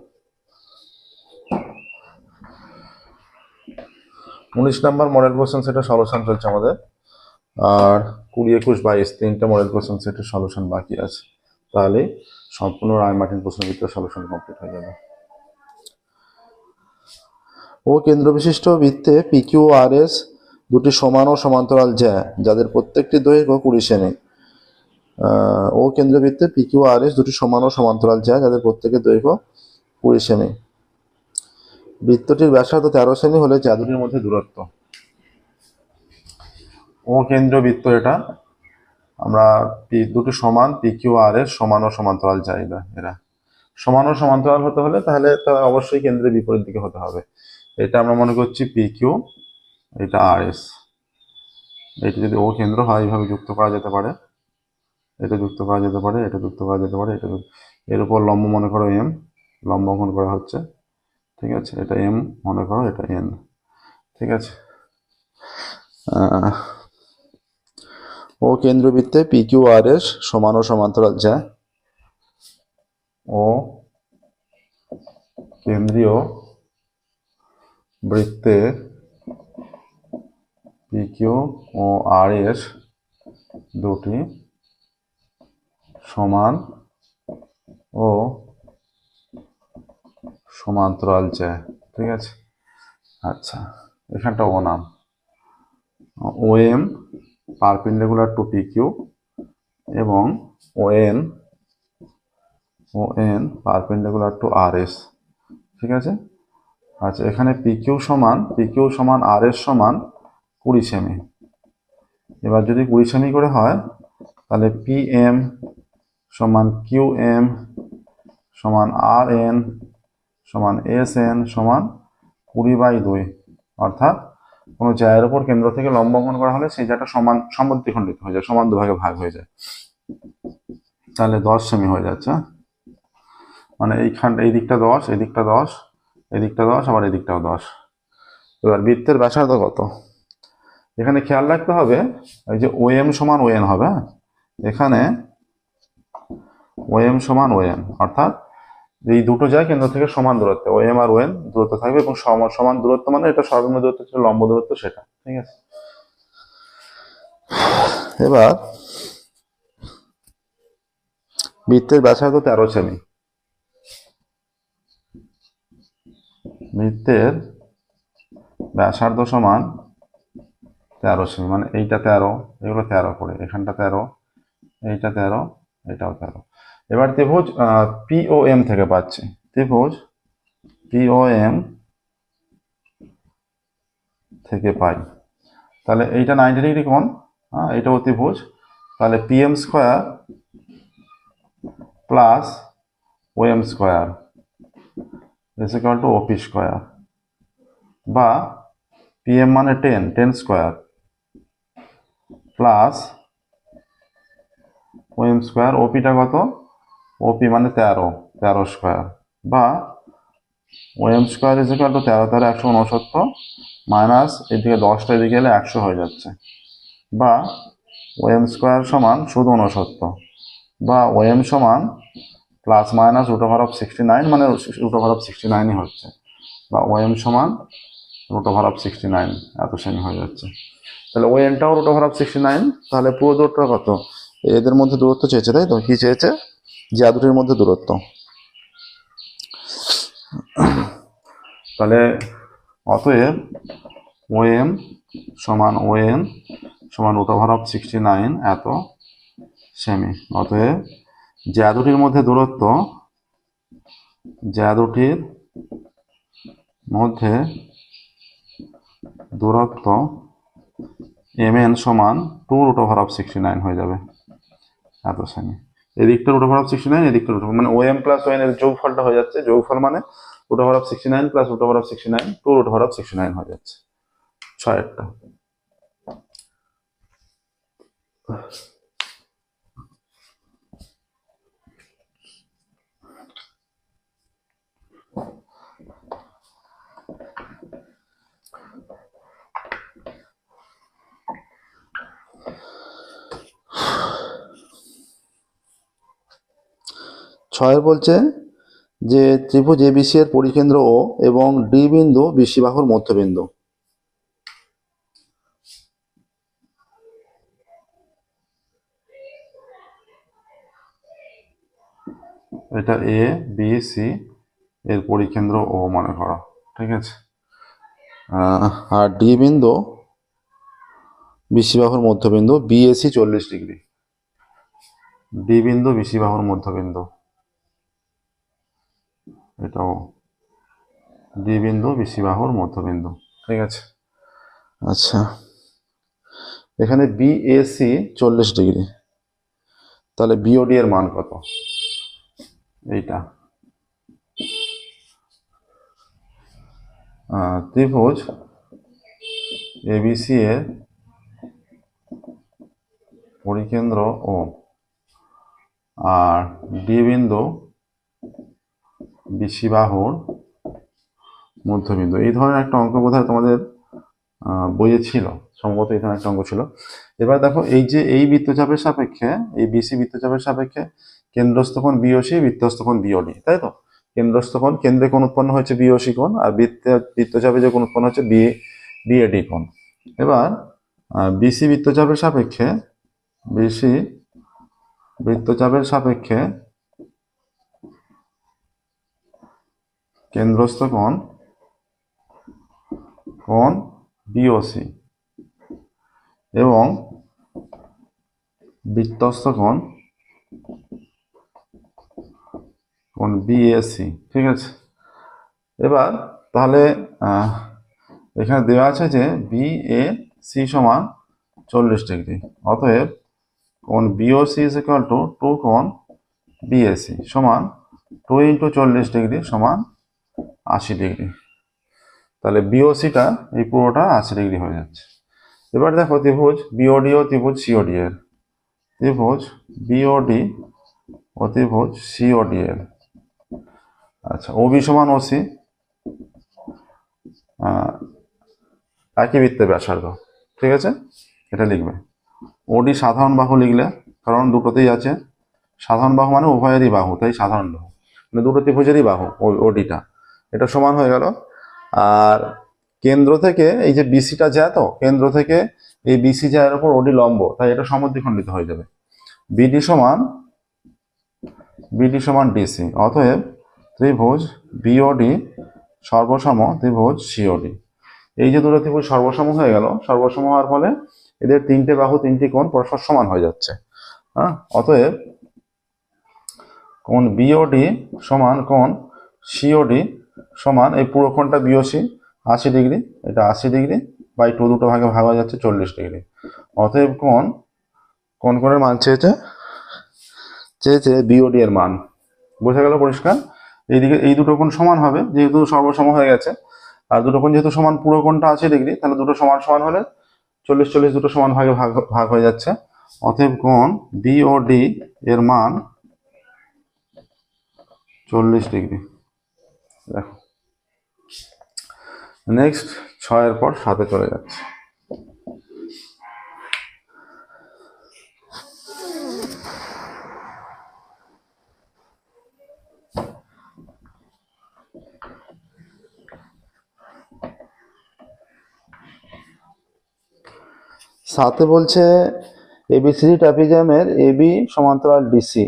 S1: 19 নাম্বার মডেল কোশ্চেন সেটের সলিউশন চলছে আমাদের, আর 20, 21, 22 তিনটা মডেল কোশ্চেন সেটের সলিউশন বাকি আছে, তাহলে সম্পূর্ণ রায়-মার্টিন প্রশ্নবিদ্যার সলিউশন কমপ্লিট হয়ে যাবে। ও কেন্দ্রবিশিষ্ট বৃত্তে পিকিউ আর এস দুটি সমান ও সমান্তরাল জ্যা যাদের প্রত্যেকটি দৈর্ঘ্য 20 সেমি। ও কেন্দ্রবৃত্তে পিকিউ আর এস দুটি সমান ও সমান্তরাল জ্যা যাদের প্রত্যেকের দৈর্ঘ্য 20 সেমি। বৃত্তটির ব্যাসার্ধ 13 সেমি হলে জ্যা দুটির মধ্যে দূরত্ব। ও কেন্দ্রবৃত্ত, এটা আমরা দুটি সমান পিকিউ আর এস সমান ও সমান্তরাল জ্যা, এরা সমান ও সমান্তরাল হতে হলে তাহলে অবশ্যই কেন্দ্রের বিপরীত দিকে হতে হবে। এটা আমরা মনে করছি পিকিউ, এটা আর এস। এটা যদি ও কেন্দ্র হয় এইভাবে যুক্ত করা যেতে পারে, এটা যুক্ত করা যেতে পারে, এটা যুক্ত করা যেতে পারে, এটা এর উপর লম্ব মনে করো এম, লম্ব অঙ্কন করা হচ্ছে, ঠিক আছে, এটা এম মনে করো, এটা এন, ঠিক আছে। ও কেন্দ্রবৃত্তে পিকিউ আর এস সমান ও সমান্তরাল জ্যা, ও কেন্দ্রীয় বৃত্তে পিকিউ ও আর এস দুটি সমান ও সমান্তরাল জ্যা, ঠিক আছে। আচ্ছা, এখানটা ও নাম, O M perpendicular to PQ এবং O N perpendicular to R S, ঠিক আছে। আচ্ছা, এখানে পিকিউ সমান আর এস সমান 20 সেমি। এবার যদি 20 সেমি করে হয়, তাহলে পি এম সমান কিউ এম সমান আর এন সমান এস এন সমান 20/2, অর্থাৎ কোনো জ্যায়ের উপর কেন্দ্র থেকে লম্ব অঙ্কন করা হলে সেই জ্যাটা সমান সমদ্বিখণ্ডিত হয়ে যায়, সমান দুভাগে ভাগ হয়ে যায়, তাহলে 10 সেমি হয়ে যাচ্ছে। মানে এই দিকটা 10, এই দিকটা 10, এই দিকটা 10, আবার এই দিকটাও 10। এবার বৃত্তের ব্যাসার্ধ কত? এখানে খেয়াল রাখতে হবে এই যে ও এম সমান ও এন হবে, এখানে ও এম সমান ও এন, অর্থাৎ এই দুটো যায় কেন্দ্র থেকে সমান দূরত্বে, ও এম আর ও এন দূরত্ব থাকবে, এবং সমান দূরত্ব মানে এটা সর্বনিম্ন দূরত্ব ছিল লম্ব দূরত্ব সেটা, ঠিক আছে। এবার বৃত্তের ব্যাসার্ধ 13 সেমি, বৃত্তের ব্যাসার্ধ সমান 13 সেমি, মানে এইটা 13, এগুলো 13 করে, এখানটা 13, এইটা 13, এটাও 13। এবার ত্রিভুজ পিওএম থেকে পাচ্ছি, ত্রিভুজ পিওএম থেকে পাই। তাহলে এইটা 90 ডিগ্রি কোণ, হ্যাঁ এটাও ত্রিভুজ। তাহলে PM square plus OM square is equal two OP square, বা পিএম মানে 10, 10 স্কোয়ার প্লাস ওএম স্কোয়ার, ওপিটা কত, ওপি মানে 13, 13 স্কোয়ার, বা OM square is equal two 13 13 169 minus এদিকে 10টা এদিকে এলে 100 হয়ে যাচ্ছে, বা ওএম স্কোয়ার সমান শুধু 69, বা ওএম সমান প্লাস মাইনাস √69 মানে √69ই হচ্ছে, বা ওএম সমান √69 এত সেমি হয়ে যাচ্ছে। তাহলে ওএনটাও √69। তাহলে পুরো দূরত্বটা কত, এদের মধ্যে দূরত্ব চেয়েছে তাই তো, কি চেয়েছে, যা দুটির মধ্যে দূরত্ব। তাহলে অতএব ওএম সমান ওএন সমান √69 এত সেমি। অতএব যা দুটির মধ্যে দূরত্ব, যা দুটির মধ্যে দূরত্ব mn সমান 2√69 হয়ে যাবে এত সেমি। এদিকটা √69, এদিকটা মানে ওএম প্লাস ওএন এর যোগফলটা হয়ে যাচ্ছে, যোগফল মানে √69 প্লাস √69 2√69 হয়ে যাচ্ছে 6টা। ছয় বলছে যে ত্রিভুজ এবিসি এর পরিকেন্দ্র ও এবং ডি বিন্দু বিসি বাহুর মধ্যবিন্দু। এটা এ বি সি এর পরিকেন্দ্র ও মনে করো, ঠিক আছে, আর ডি বিন্দু বিসি বাহুর মধ্যবিন্দু, বিএসি 40 ডিগ্রি, ডি বিন্দু বিসি বাহুর মধ্যবিন্দু, এটাও ডি বিন্দু বিসি বাহুর মধ্যবিন্দু, ঠিক আছে। আচ্ছা, এখানে বিএসি 40 ডিগ্রি, তাহলে বিওডি এর মান কত, এইটা ত্রিভুজ এবিসি এর পরিকেন্দ্র ও আর ডি বিন্দু বিসি বাহুর মধ্যবিন্দু, এই ধরনের একটা অঙ্ক বোধহয় তোমাদের বইয়ে ছিল, সম্ভবত এই ধরনের একটা অঙ্ক ছিল। এবার দেখো এই যে এই বৃত্তচাপের সাপেক্ষে, এই বিসি বৃত্তচাপের সাপেক্ষে কেন্দ্রস্থ কোণ বিওসি, বৃত্তস্থ কোণ বিওডি, তাই তো। কেন্দ্রস্থ কোণ, কেন্দ্রে কোণ উৎপন্ন হয়েছে বিওসি কোণ, আর বৃত্তচাপে যে কোণ উৎপন্ন হচ্ছে বিএডি কোণ। এবার বিসি বৃত্তচাপের সাপেক্ষে, বিসি বৃত্তচাপের সাপেক্ষে কেন্দ্রস্থ কোণ বিওসি এবং বৃত্তস্থ কোণ বিএসি, ঠিক আছে। এবার তাহলে এখানে দেওয়া আছে যে বিএসি সমান 40 ডিগ্রি, অতএব কোণ বিওসি ইজ ইকুয়াল টু 2 কোণ বিএসি সমান 2 × 40 ডিগ্রি সমান 80 ডিগ্রি। তাহলে বিওসিটা এই পুরোটা 80 ডিগ্রি হয়ে যাচ্ছে। এবার দেখো ত্রিভুজ বিওডি ও ত্রিভুজ সিওডি এর, ত্রিভুজ বিওডি ও ত্রিভুজ সিওডি এর, আচ্ছা ওবি সমান ওসি, একই বৃত্তের ব্যাসার্ধ, ঠিক আছে, এটা লিখবে। ওডি সাধারণ বাহু লিখলে, কারণ দুটোতেই আছে, সাধারণ বাহু মানে উভয়েরই বাহু, তাই সাধারণ বাহু মানে দুটো ত্রিভুজেরই বাহু, ওডিটা, এটা সমান হয়ে গেল। আর কেন্দ্র থেকে এই যে বিসিটা যায়, তো কেন্দ্র থেকে এই বিসি যায় উপর ওডি লম্ব, তাই এটা সমদ্বিখণ্ডিত হয়ে যাবে, বিডি সমান ডিসি। অতএব ত্রিভুজ বিওডি সর্বসম ত্রিভুজ সিওডি। এই যে দুটো ত্রিভুজ সর্বসম হয়ে গেল, সর্বসম হওয়ার ফলে এদের তিনটে বাহু তিনটি কোণ পরস্পর সমান হয়ে যাচ্ছে। হ্যাঁ, অতএব কোণ বিওডি সমান কোণ সিওডি সমান এই পুরো কোণটা বিওসি 80 ডিগ্রি, এটা 80 ডিগ্রি বাই 2 দুটো ভাগে ভাগ হয়ে যাচ্ছে 40 ডিগ্রি। অতএব কোণের মান চেয়েছে বিওডি এর মান। বোঝা গেল পরিষ্কার? এইদিকে এই দুটো কোণ সমান হবে যেহেতু সর্বসম হয়ে গেছে, আর দুটো কোণ যেহেতু সমান, পুরো কোণটা 80 ডিগ্রি, তাহলে দুটো সমান সমান হলে 40-40 দুটো সমান ভাগে ভাগ হয়ে যাচ্ছে। অতএব কোণ বিওডি এর মান 40 ডিগ্রি। দেখো নেক্সট 6 পর 7 চলে যাচ্ছে। সাথে বলছে এবিসিডি ট্রাপিজিয়ামের এবি সমান্তরাল ডিসি,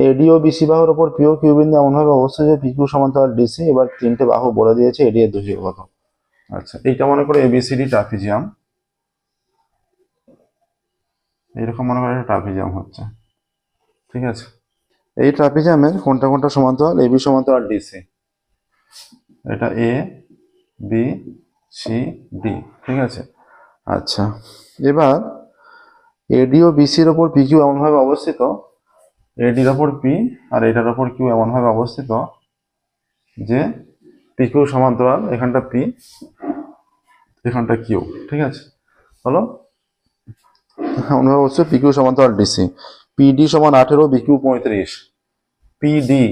S1: এডি ও বিসি বাহুর ওপর পিও কিউ বিন্দু এমনভাবে অবস্থিত যে পিকিউ সমান্তরাল ডিসি। এবার 3টে বাহু বলে দিয়েছে, এডি এর দৈর্ঘ্য কত। আচ্ছা, এইটা মনে করে এবিসিডি ট্রাপিজিয়াম, এইরকম মনে করে ট্রাপিজিয়াম হচ্ছে, ঠিক আছে। এই ট্রাপিজিয়ামের কোনটা সমান্তরাল? এবি সমান্তরাল ডিসি, এটা এ বি সি ডি, ঠিক আছে। আচ্ছা, এবার এডি ও বিসির ওপর পি কিউ এমনভাবে অবস্থিত, এডির ওপর পি আর এটার ওপর কিউ এমনভাবে অবস্থিত যে পি কিউ সমান্তরাল, এখানটা পি এখানটা কিউ, ঠিক আছে। হলো এমনভাবে অবস্থিত পি কিউ সমান্তরাল ডিসি। পিডি সমান 18, বিকিউ 35। পিডি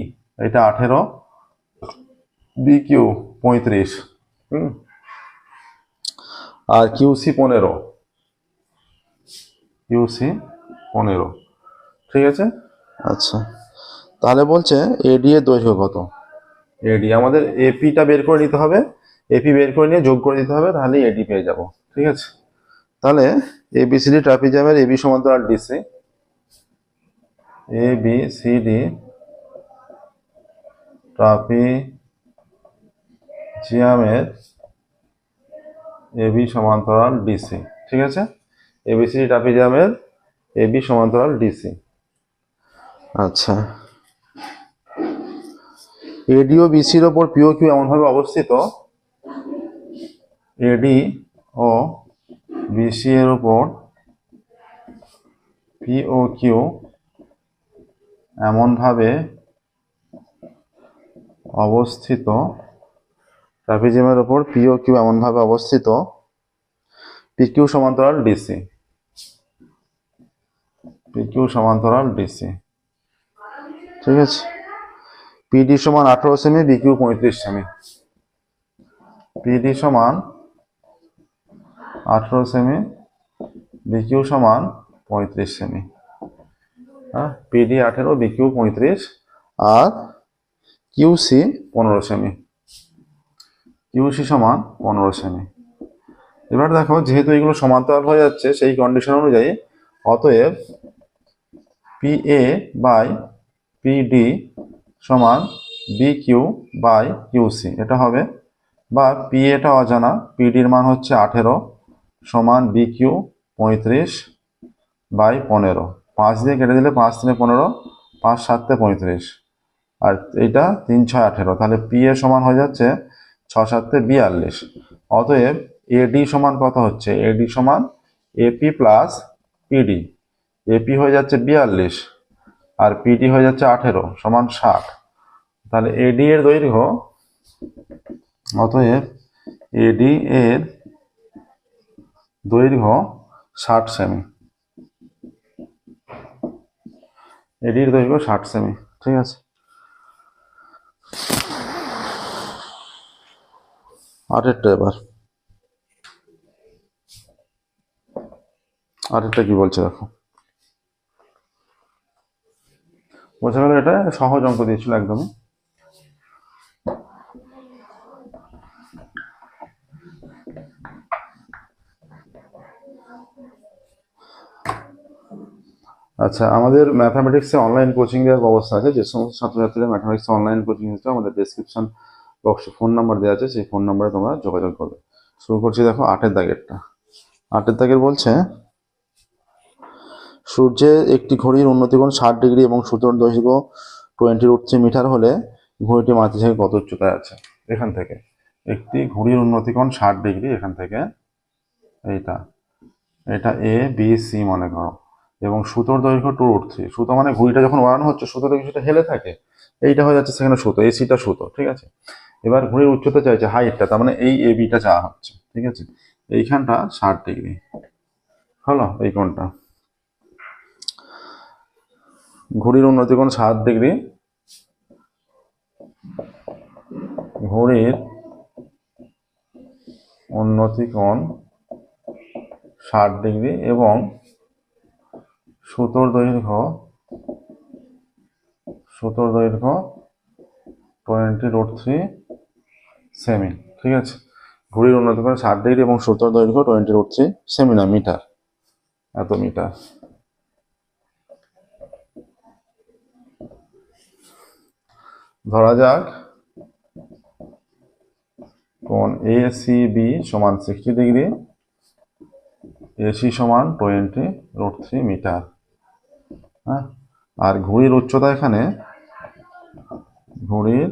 S1: এটা 18, বিকিউ 35, আর কিউসি 15, কিউসি 15, ঠিক আছে। আচ্ছা, তাহলে বলছে এডি এর দৈর্ঘ্য কত। এডি আমাদের এপিটা বের করে নিতে হবে, এপি বের করে নিয়ে যোগ করে দিতে হবে, তাহলে এডি পেয়ে যাব, ঠিক আছে। তাহলে এবিসিডি ট্রাপিজিয়ামের এবি সমান্তরাল ডিসি, এবিসিডি ট্রাপিজিয়ামের এবি সমান্তরাল ডিসি, ঠিক আছে। এবিসিডি ট্রাপিজিয়ামের এবি সমান্তরাল ডিসি। আচ্ছা, এডি ও বিসির ওপর পিও কিউ এমনভাবে অবস্থিত, এডি ও বিসি এর উপর পিও কিউ এমনভাবে অবস্থিত, ট্রাপিজিয়ামের ওপর পিও কিউ এমনভাবে অবস্থিত, পিকিউ সমান্তরাল ডিসি, পিকিউ সমান্তরাল ডিসি, ঠিক আছে। পিডি সমান 18 সেমি, বিকিউ 35 সেমি। পিডি সমান 18 সেমি, বিকিউ সমান 35 সেমি। হ্যাঁ, পিডি 18, বিকিউ 35, আর কিউসি 15 সেমি, কিউসি সমান 15 সেমি। এবার দেখো যেহেতু এগুলো সমান্তরাল হয়ে যাচ্ছে সেই কন্ডিশন অনুযায়ী, অতএব পি এ বাই পিডি সমান বি কিউ বাই কিউসি, এটা হবে, বা পি এটা অজানা, পিডির মান হচ্ছে 18 সমান বি কিউ 35 বাই 15। 5 দিয়ে কেটে দিলে 5 3 15, 5 7 35, আর এইটা 3 6 18, তাহলে পি এর সমান হয়ে যাচ্ছে 6 7 42। অতএব এডি সমান কত হচ্ছে? এডি সমান এপি প্লাস পিডি। এপি হয়ে যাচ্ছে 42 আর পিডি হয়ে যাচ্ছে 18 সমান 60। তাহলে এডি এর দৈর্ঘ্য, অতএব এডি এর দৈর্ঘ্য 60 সেমি, এডির দৈর্ঘ্য 60 সেমি, ঠিক আছে। আরেকটা, এবার আরেকটা কি বলছে দেখো, বোঝা গেল? এটা সহজ অঙ্ক দিয়েছিল একদমই। আচ্ছা, আমাদের ম্যাথামেটিক্সে অনলাইন কোচিং দেওয়ার ব্যবস্থা আছে। যে সমস্ত ছাত্রছাত্রীরা ম্যাথামেটিক্সে অনলাইন কোচিং নিতে চাও, আমাদের ডেসক্রিপশন বক্সে ফোন নাম্বার দেওয়া আছে, সেই ফোন নাম্বারে তোমরা যোগাযোগ করবে। শুরু করছি দেখো 8 দাগেরটা। 8 দাগের বলছে সূর্যের একটি ঘড়ির উন্নতিকোণ 60 ডিগ্রি এবং সূত্রের দৈর্ঘ্য 20√3 মিটার হলে ঘড়িটি মাটি থেকে কত উচ্চতায় আছে? এখান থেকে একটি ঘড়ির উন্নতিকোণ 60 ডিগ্রি, এখান থেকে এইটা, এটা এ বি সি মনে করো, এবং সুতোর দৈর্ঘ্য 2√3। সুতো মানে ঘড়িটা যখন ওড়ানো হচ্ছে সুতো থেকে সেটা হেলে থাকে, এইটা হয়ে যাচ্ছে সেখানে সুতো, এসিটা সুতো, ঠিক আছে। এবার ঘড়ির উচ্চতা চাইছে, হাইটটা, তার মানে এই এ বিটা চাওয়া হচ্ছে, ঠিক আছে। এইখানটা 60 ডিগ্রি হলো, এই কোণটা। ঘড়ির উন্নতিকোণ 60 ডিগ্রি, ঘড়ির উন্নতিকোণ 60 ডিগ্রি এবং সুতোর দৈর্ঘ্য 20√3 সেমি, ঠিক আছে। ঘড়ির উন্নতিকোণ 60 ডিগ্রি এবং সুতোর দৈর্ঘ্য 20√3 সেমি, না মিটার, এত মিটার। ধরা যাক কোণ এসিবি সমান 60 ডিগ্রি, এসি সমান 20√3 মিটার। হ্যাঁ, আর ঘড়ির উচ্চতা, এখানে ঘড়ির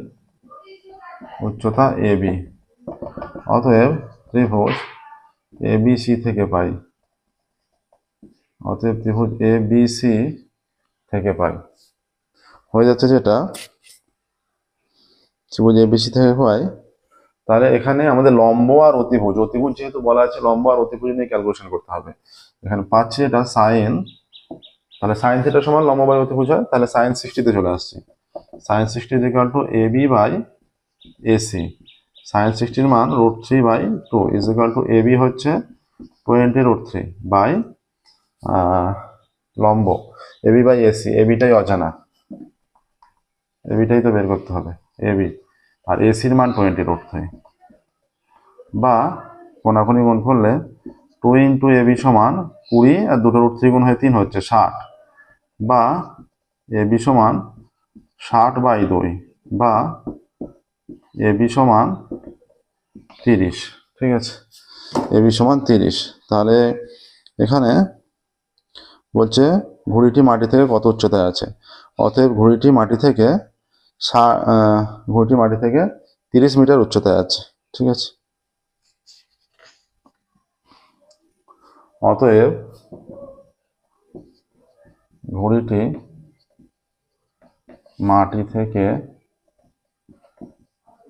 S1: উচ্চতা এবি। অতএব ত্রিভুজ এবিসি থেকে পাই, অতএব ত্রিভুজ এবিসি থেকে পাই, হয়ে যাচ্ছে যেটা ত্রিভুজ এবিসি থেকে পাই। তাহলে এখানে আমাদের লম্ব আর অতিভুজ, অতিভুজ যেহেতু বলা আছে লম্ব আর অতিভুজ নিয়ে ক্যালকুলেশন করতে হবে। এখানে পাচ্ছি এটা সাইন, তাহলে সাইন থিটা সমান লম্ব বাই অতিভুজ হয়, তাহলে সাইন 60-তে চলে আসছে। Sine 60 equal to AB by AC. Sine 60-র মান √3/2 ইজ ইকুয়াল টু এবি হচ্ছে 20√3 বাই লম্ব এবি বাই এসি। এবিটাই অজানা, এবিটাই তো বের করতে হবে, এবি, আর এসির মান 20√3, বা কোনাকুনি গুণ করলে 2 ইন্টু এবি সমান 20, আর 2√3 গুণ হয় 3 হচ্ছে 60, বা এবি সমান 60/2, বা এবি সমান 30, ঠিক আছে। এবি সমান 30। তাহলে এখানে বলছে ঘড়িটি মাটি থেকে কত উচ্চতায় আছে, অতএব ঘড়িটি মাটি থেকে 30 মিটার উচ্চতায় আছে, ঠিক আছে। অতএব ঘড়িটি মাটি থেকে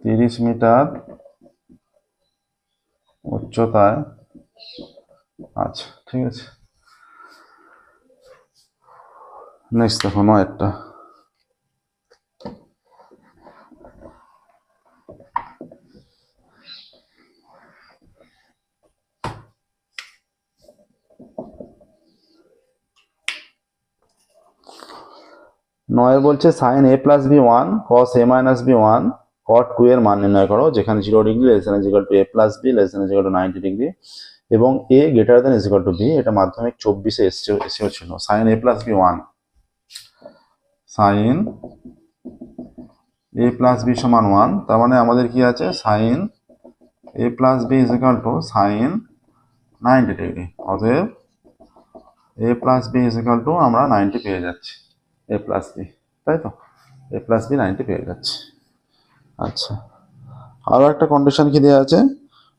S1: 30 মিটার উচ্চতায় আছে, ঠিক আছে। নেক্সট দেখো 9টা। নয় বলছে sine a plus b 1 cos a minus b 1 cot 2 এর মান নির্ণয় করো, যেখানে 0 degree less than is equal to a plus b less than is equal to 90 degree এবং a greater than is equal to b. এটা মাধ্যমিক 24-এ এসেও ছিল। Sine a plus b 1, sine a plus b সমান 1, তার মানে আমাদের কি আছে, sine a plus b is equal to sine 90 degree. অতএব a plus b is equal to আমরা 90 পেয়ে যাচ্ছি, a প্লাস বি, তাই তো, a প্লাস বি 90 পেয়ে যাচ্ছে। আচ্ছা, আরো একটা কন্ডিশন কি দেওয়া আছে,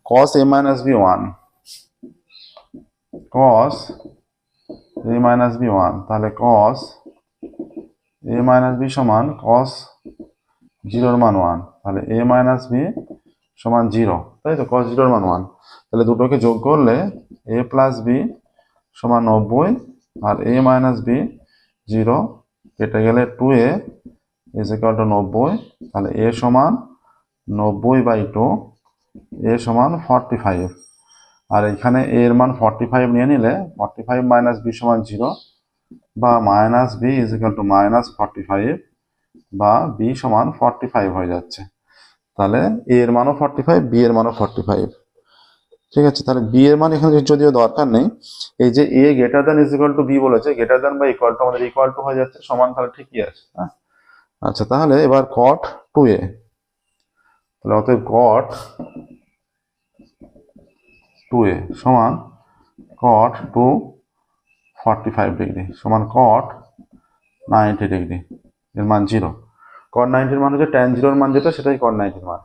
S1: cos a minus b 1, cos a minus b 1, তাহলে cos a মাইনাস বি সমান cos 0 এর মান 1, তাহলে a মাইনাস বি সমান 0, তাই তো, cos 0 এর মান 1, তাহলে দুটোকে যোগ করলে a প্লাস বি সমান 90, আর a মাইনাস বি 0 কেটে গেলে 2a ইজ ইকুয়াল টু 90, তাহলে a সমান 90/2, a সমান 45, আর এখানে a এর মান 45 নিয়ে নিলে 45 মাইনাস b সমান 0, বা minus b is equal two minus 45, বা b সমান 45 হয়ে যাচ্ছে। তাহলে a এর মানও 45, b এর মানও 45, ঠিক আছে। তাহলে b এর মান এখানে যদিও দরকার নেই, এই যে a greater than is equal two b বলেছে, গ্রেটার দ্যান বা ইকুয়াল টু আমাদের ইকুয়াল টু হয়ে যাচ্ছে, সমান, তাহলে ঠিকই আছে। হ্যাঁ, আচ্ছা, তাহলে এবার cot 2a, তাহলে অতএব cot 2a সমান cot 2 45 ডিগ্রি সমান কট 90 ডিগ্রি, এর মান 0। কট 90 এর মান হচ্ছে ট্যান 0 এর মান যেটা সেটাই কট 90 এর মান।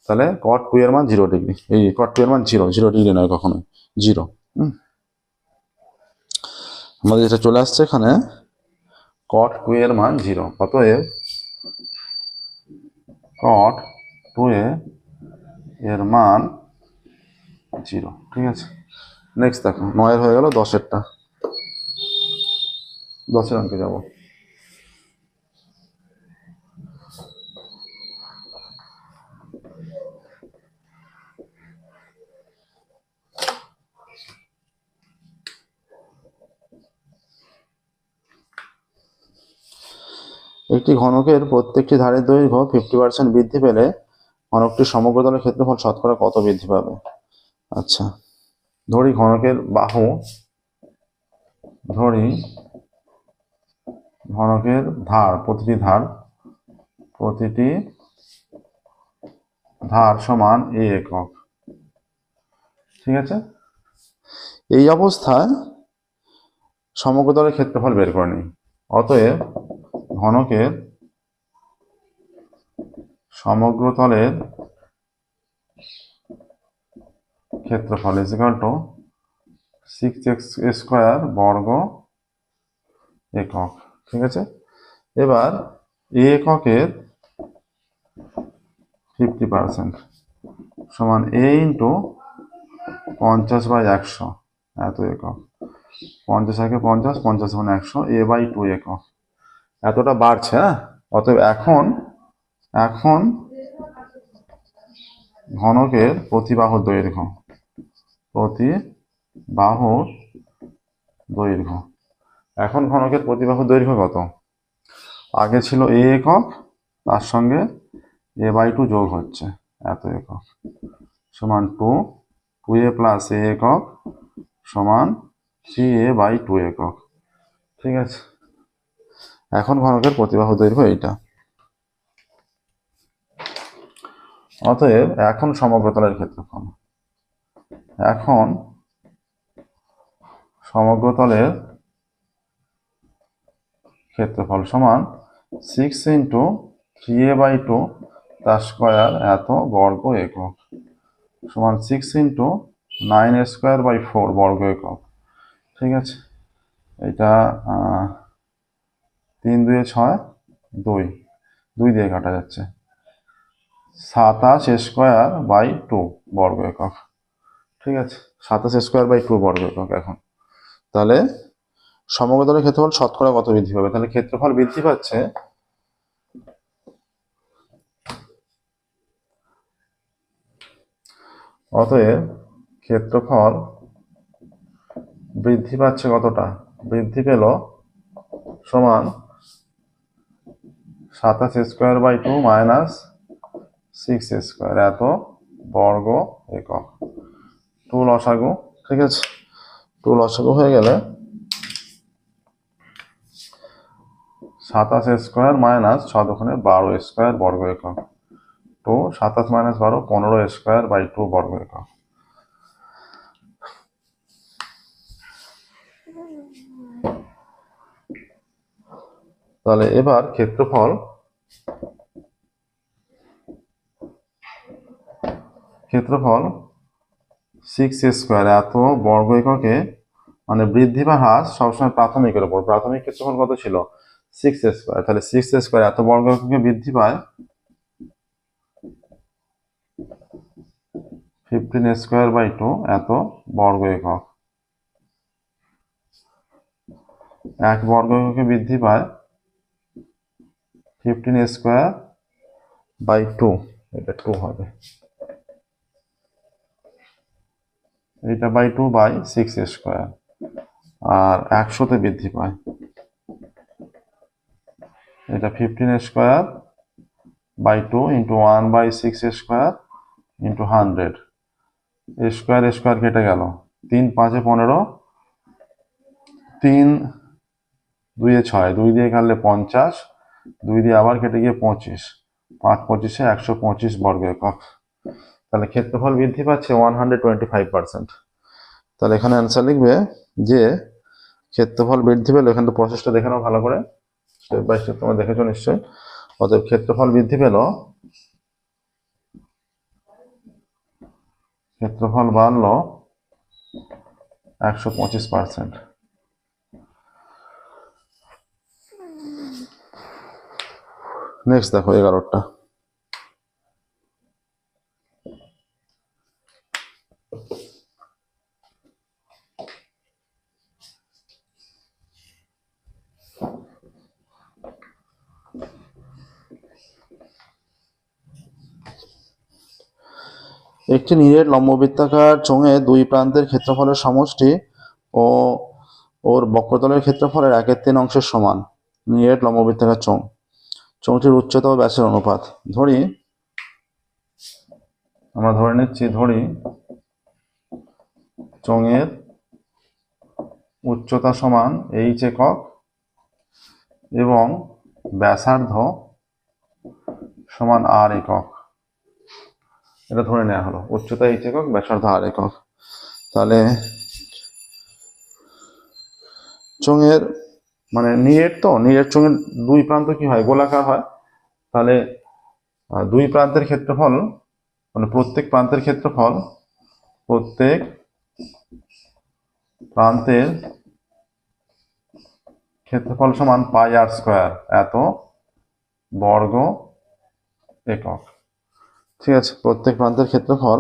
S1: তাহলে কট 2 এর মান 0 ডিগ্রি, এই কট 2 এর মান 0 ডিগ্রি নয় কখনোই, 0। আমাদের যেটা চলে আসছে এখানে কট 2 এর মান 0, অতএব কট 2 এর মান 0। ঠিক আছে, নেক্সট দেখো 9 এর হয়ে গেল, 10-এরটা, 10-এর অঙ্কে যাবো। একটি ঘনকের প্রত্যেকটি ধারের দৈর্ঘ্য 50% বৃদ্ধি পেলে ঘনকটির সমগ্র তলের ক্ষেত্রফল শতকরা কত বৃদ্ধি পাবে? আচ্ছা, ধরি ঘনকের বাহু, ধরি ঘনকের ধার, প্রতিটি ধার সমান a একক। ঠিক আছে, এই অবস্থায় সমগ্র তলের ক্ষেত্রফল বের করে নিই। অতএব ঘনকের সমগ্র তলের ক্ষেত্রফল is equal two 6x square বর্গ একক। ঠিক আছে, এবার a এককের 50% সমান a ইন্টু 50/100, এত একক। 50 একে 50, 50 মানে 100, a/2 একক। এতটা বাড়ছে। হ্যাঁ, অতএব এখন ঘনকের প্রতিবাহুর দৈর্ঘ্য, এখন ঘনকের প্রতিবাহুর দৈর্ঘ্য কত? আগে ছিল a একক, তার সঙ্গে a/2 যোগ হচ্ছে, এত একক, সমান 2a প্লাস a একক সমান 3a/2 একক। ঠিক আছে, এখন ঘনকের প্রতিবাহু দৈর্ঘ্য এইটা। অতএব এখন সমগ্র তলের ক্ষেত্রফল, এখন সমগ্র তলের ক্ষেত্রফল সমান 6 ইন্টু 3a/2 তার স্কয়ার এত বর্গ একক সমান 6 ইন্টু 9a²/4 বর্গ একক। ঠিক আছে, এটা 3 2 6, 2 দিয়ে কাটা যাচ্ছে, 27a²/2 বর্গ একক। ঠিক আছে, 27a²/2 বর্গ একক। এখন তাহলে সমগ্র তলের ক্ষেত্রফল শতকরা কত বৃদ্ধি পাবে? তাহলে ক্ষেত্রফল বৃদ্ধি পাচ্ছে, অতএব ক্ষেত্রফল বৃদ্ধি পাচ্ছে কতটা? বৃদ্ধি পেল সমান 27a² মাইনাস 6a² এত বর্গ একক। 2 লসাগু। ঠিক আছে, 2 লসাগু হয়ে গেলে 27a² মাইনাস 6 দোকানে 12a² বর্গ একক। 2 27 মাইনাস 12 15a²/2 বর্গ একক। তাহলে এবার ক্ষেত্রফল 6a² এত বর্গ এককে, মানে বৃদ্ধি বা হ্রাস সবসময় প্রাথমিকের উপর। প্রাথমিক ক্ষেত্রফল কত ছিল? 6a²। তাহলে 6a² এত বর্গ এককে বৃদ্ধি পায় 15a²/2 এত বর্গ একক। 1 বর্গ এককে বৃদ্ধি পায় 15a²/2, এটা 2 হবে, এটা /2 বাই 6a²। আর 100-তে বৃদ্ধি পায়, এটা 15a²/2 into 1/6a² into 100। a² কেটে গেল, 3 5 15, 3 2 6, 2 দিয়ে কাটলে 50, 2 দিয়ে আবার কেটে গিয়ে 25, 5 25 125 বর্গ একক। তাহলে ক্ষেত্রফল বৃদ্ধি পাচ্ছে 125%। তাহলে এখানে অ্যান্সার লিখবে যে ক্ষেত্রফল বৃদ্ধি পেল, এখানে তো প্রসেসটা দেখে নাও ভালো করে, স্টেপ বাই স্টেপ তোমরা দেখেছো নিশ্চয়ই। অতএব ক্ষেত্রফল বৃদ্ধি পেল, ক্ষেত্রফল বাড়লো 125%। নেক্সট দেখো 11টা। একটি নিরেট লম্ববৃত্তাকার চোঙের দুই প্রান্তের ক্ষেত্রফলের সমষ্টি ও ওর বক্রতলের ক্ষেত্রফলের 1/3 অংশের সমান। নিরেট লম্ববৃত্তাকার চোঙ, চোঙটির উচ্চতা ও ব্যাসের অনুপাত। আমরা ধরে নিচ্ছি, চোঙের উচ্চতা সমান h একক এবং ব্যাসার্ধ সমান r একক। এটা ধরে নেওয়া হলো, উচ্চতা h একক, ব্যাসার্ধ r একক। তাহলে চোঙের মানে নিরেট চোঙের দুই প্রান্ত কি হয়, গোলাকার হয়। তাহলে দুই প্রান্তের ক্ষেত্রফল মানে প্রত্যেক প্রান্তের ক্ষেত্রফল সমান পাই আর স্কোয়ার, এত বর্গ একক। ঠিক আছে, প্রত্যেক প্রান্তের ক্ষেত্রফল।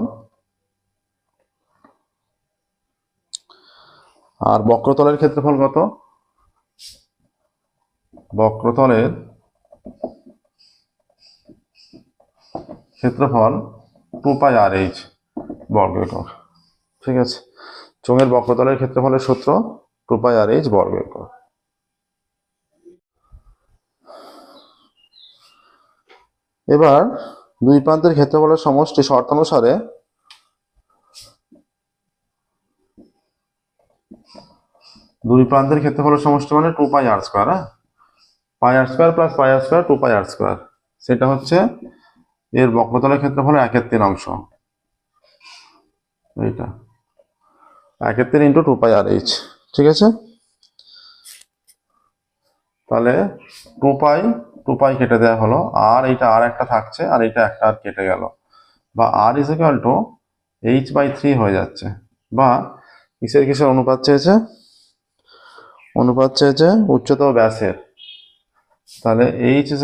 S1: আর বক্রতলের ক্ষেত্রফল কত? বক্রতলের ক্ষেত্রফল 2πr/h বর্গ একক। ঠিক আছে, চোঙের বক্রতলের ক্ষেত্রফলের সূত্র 2πr/h বর্গ একক। এবার দুই প্রান্তের ক্ষেত্রফলের সমষ্টি শর্তানুসারে দুই প্রান্তের ক্ষেত্রফলের সমষ্টি মানে 2πr², πr² plus πr², 2πr²। সেটা হচ্ছে এর বক্রতলের ক্ষেত্রফলের 1/3 অংশ। এইটা 1/3 ইন্টু 2πr/h। ঠিক আছে, তাহলে 2π কেটে দেওয়া হলো, আর এইটা আর একটা থাকছে, আর এইটা একটা আর কেটে গেল, বা r = h/3 হয়ে যাচ্ছে। বা কিসের অনুপাত চেয়েছে? উচ্চতা ও ব্যাসের। তাহলে h =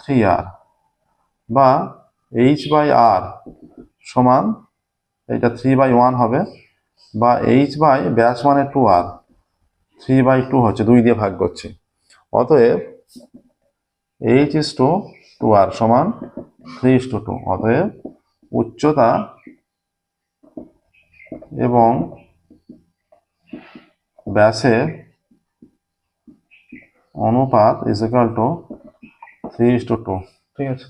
S1: 3r, বা h/r সমান এটা 3/1 হবে, বা h/ব্যাস মানে 2r, 3/2 হচ্ছে, 2 দিয়ে ভাগ করছি। অতএব h/2r সমান 3:2। অতএব উচ্চতা এবং ব্যাসের অনুপাত = 3:2। ঠিক আছে,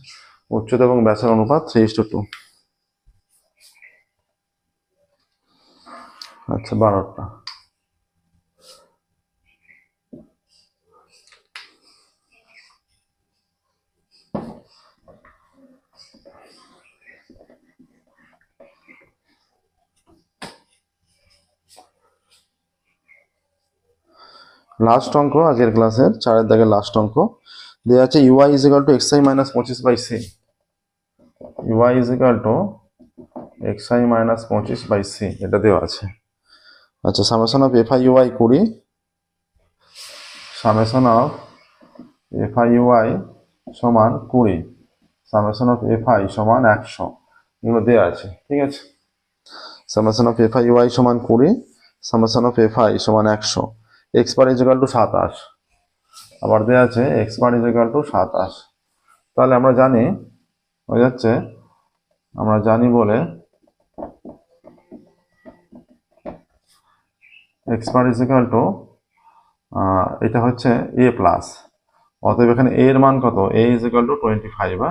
S1: উচ্চতা এবং ব্যাসের অনুপাত 3:2। আচ্ছা, 12টা। লাস্ট অঙ্ক আজকের ক্লাসের 4 দাগের লাস্ট অঙ্ক দেওয়া আছে। uy = xi - 25/c। uy = xi - 25/c এটা দেওয়া আছে। আচ্ছা, summation of fi uy 20, summation of fi uy সমান 20, সামেশন অফ fi সমান 100, এগুলো দেওয়া আছে। ঠিক আছে, সামেশন অফ fi uy সমান 20, সামেশন অফ fi সমান 100, x বার = 27, আবার দেওয়া আছে x বার = 27। তাহলে আমরা জানি হয়ে যাচ্ছে, আমরা জানি বলে x বার = এটা হচ্ছে a প্লাস। অতএব এখানে a এর মান কত? a = 25।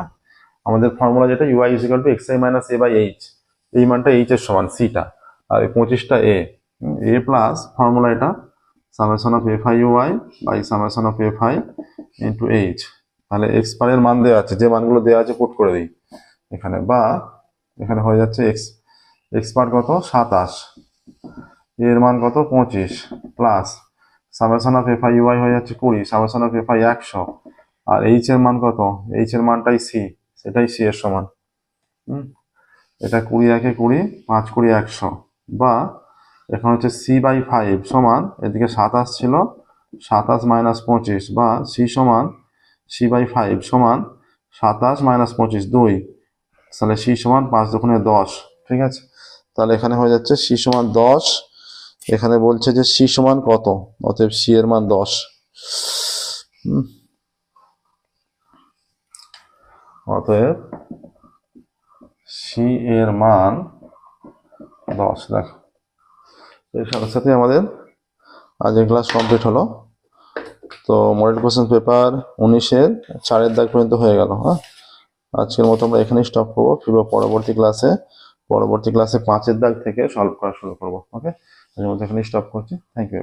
S1: আমাদের ফর্মুলা যেটা uy = xi - a/h, এই মানটা h এর সমান, সিটা, আর এই 25টা a প্লাস ফর্মুলা এটা summation of fi uy by summation of fi into h। তাহলে x বারের মান দেওয়া আছে, যে মানগুলো দেওয়া আছে পুট করে দিই এখানে, বা এখানে হয়ে যাচ্ছে x বার কত? 27, এর মান কত? 25, plus summation of f i u i হয়ে যাচ্ছে 20, সামেশন অফ এফ আই 100, আর এইচ এর মান কত? এইচ এর মানটাই সি, সেটাই সি এর সমান। এটা 20 একে 20, 5 20 100, বা এখানে হচ্ছে সি বাই 5 সমান, এদিকে 27 ছিল, 27 মাইনাস 25, বা সি সমান সি বাই 5 সমান 27 মাইনাস 25 2, তাহলে সি সমান 5 দুগুণে 10। ঠিক আছে, তাহলে এখানে হয়ে যাচ্ছে সি সমান 10, এখানে বলছে যে সি সমান কত, অতএব সি এর মান 10। অতএব সি এর মান 10। দেখো, এর সাথে সাথে আমাদের আজকের ক্লাস কমপ্লিট হলো। তো মডেল কোশ্চেন পেপার 19-এর 4-এর দাগ পর্যন্ত হয়ে গেল। হ্যাঁ, আজকের মতো আমরা এখানেই স্টপ করবো, ফিরবো পরবর্তী ক্লাসে। 5-এর দাগ থেকে সলভ করা শুরু করবো। ওকে, আজকের মতো এখানেই স্টপ করছি। Thank you.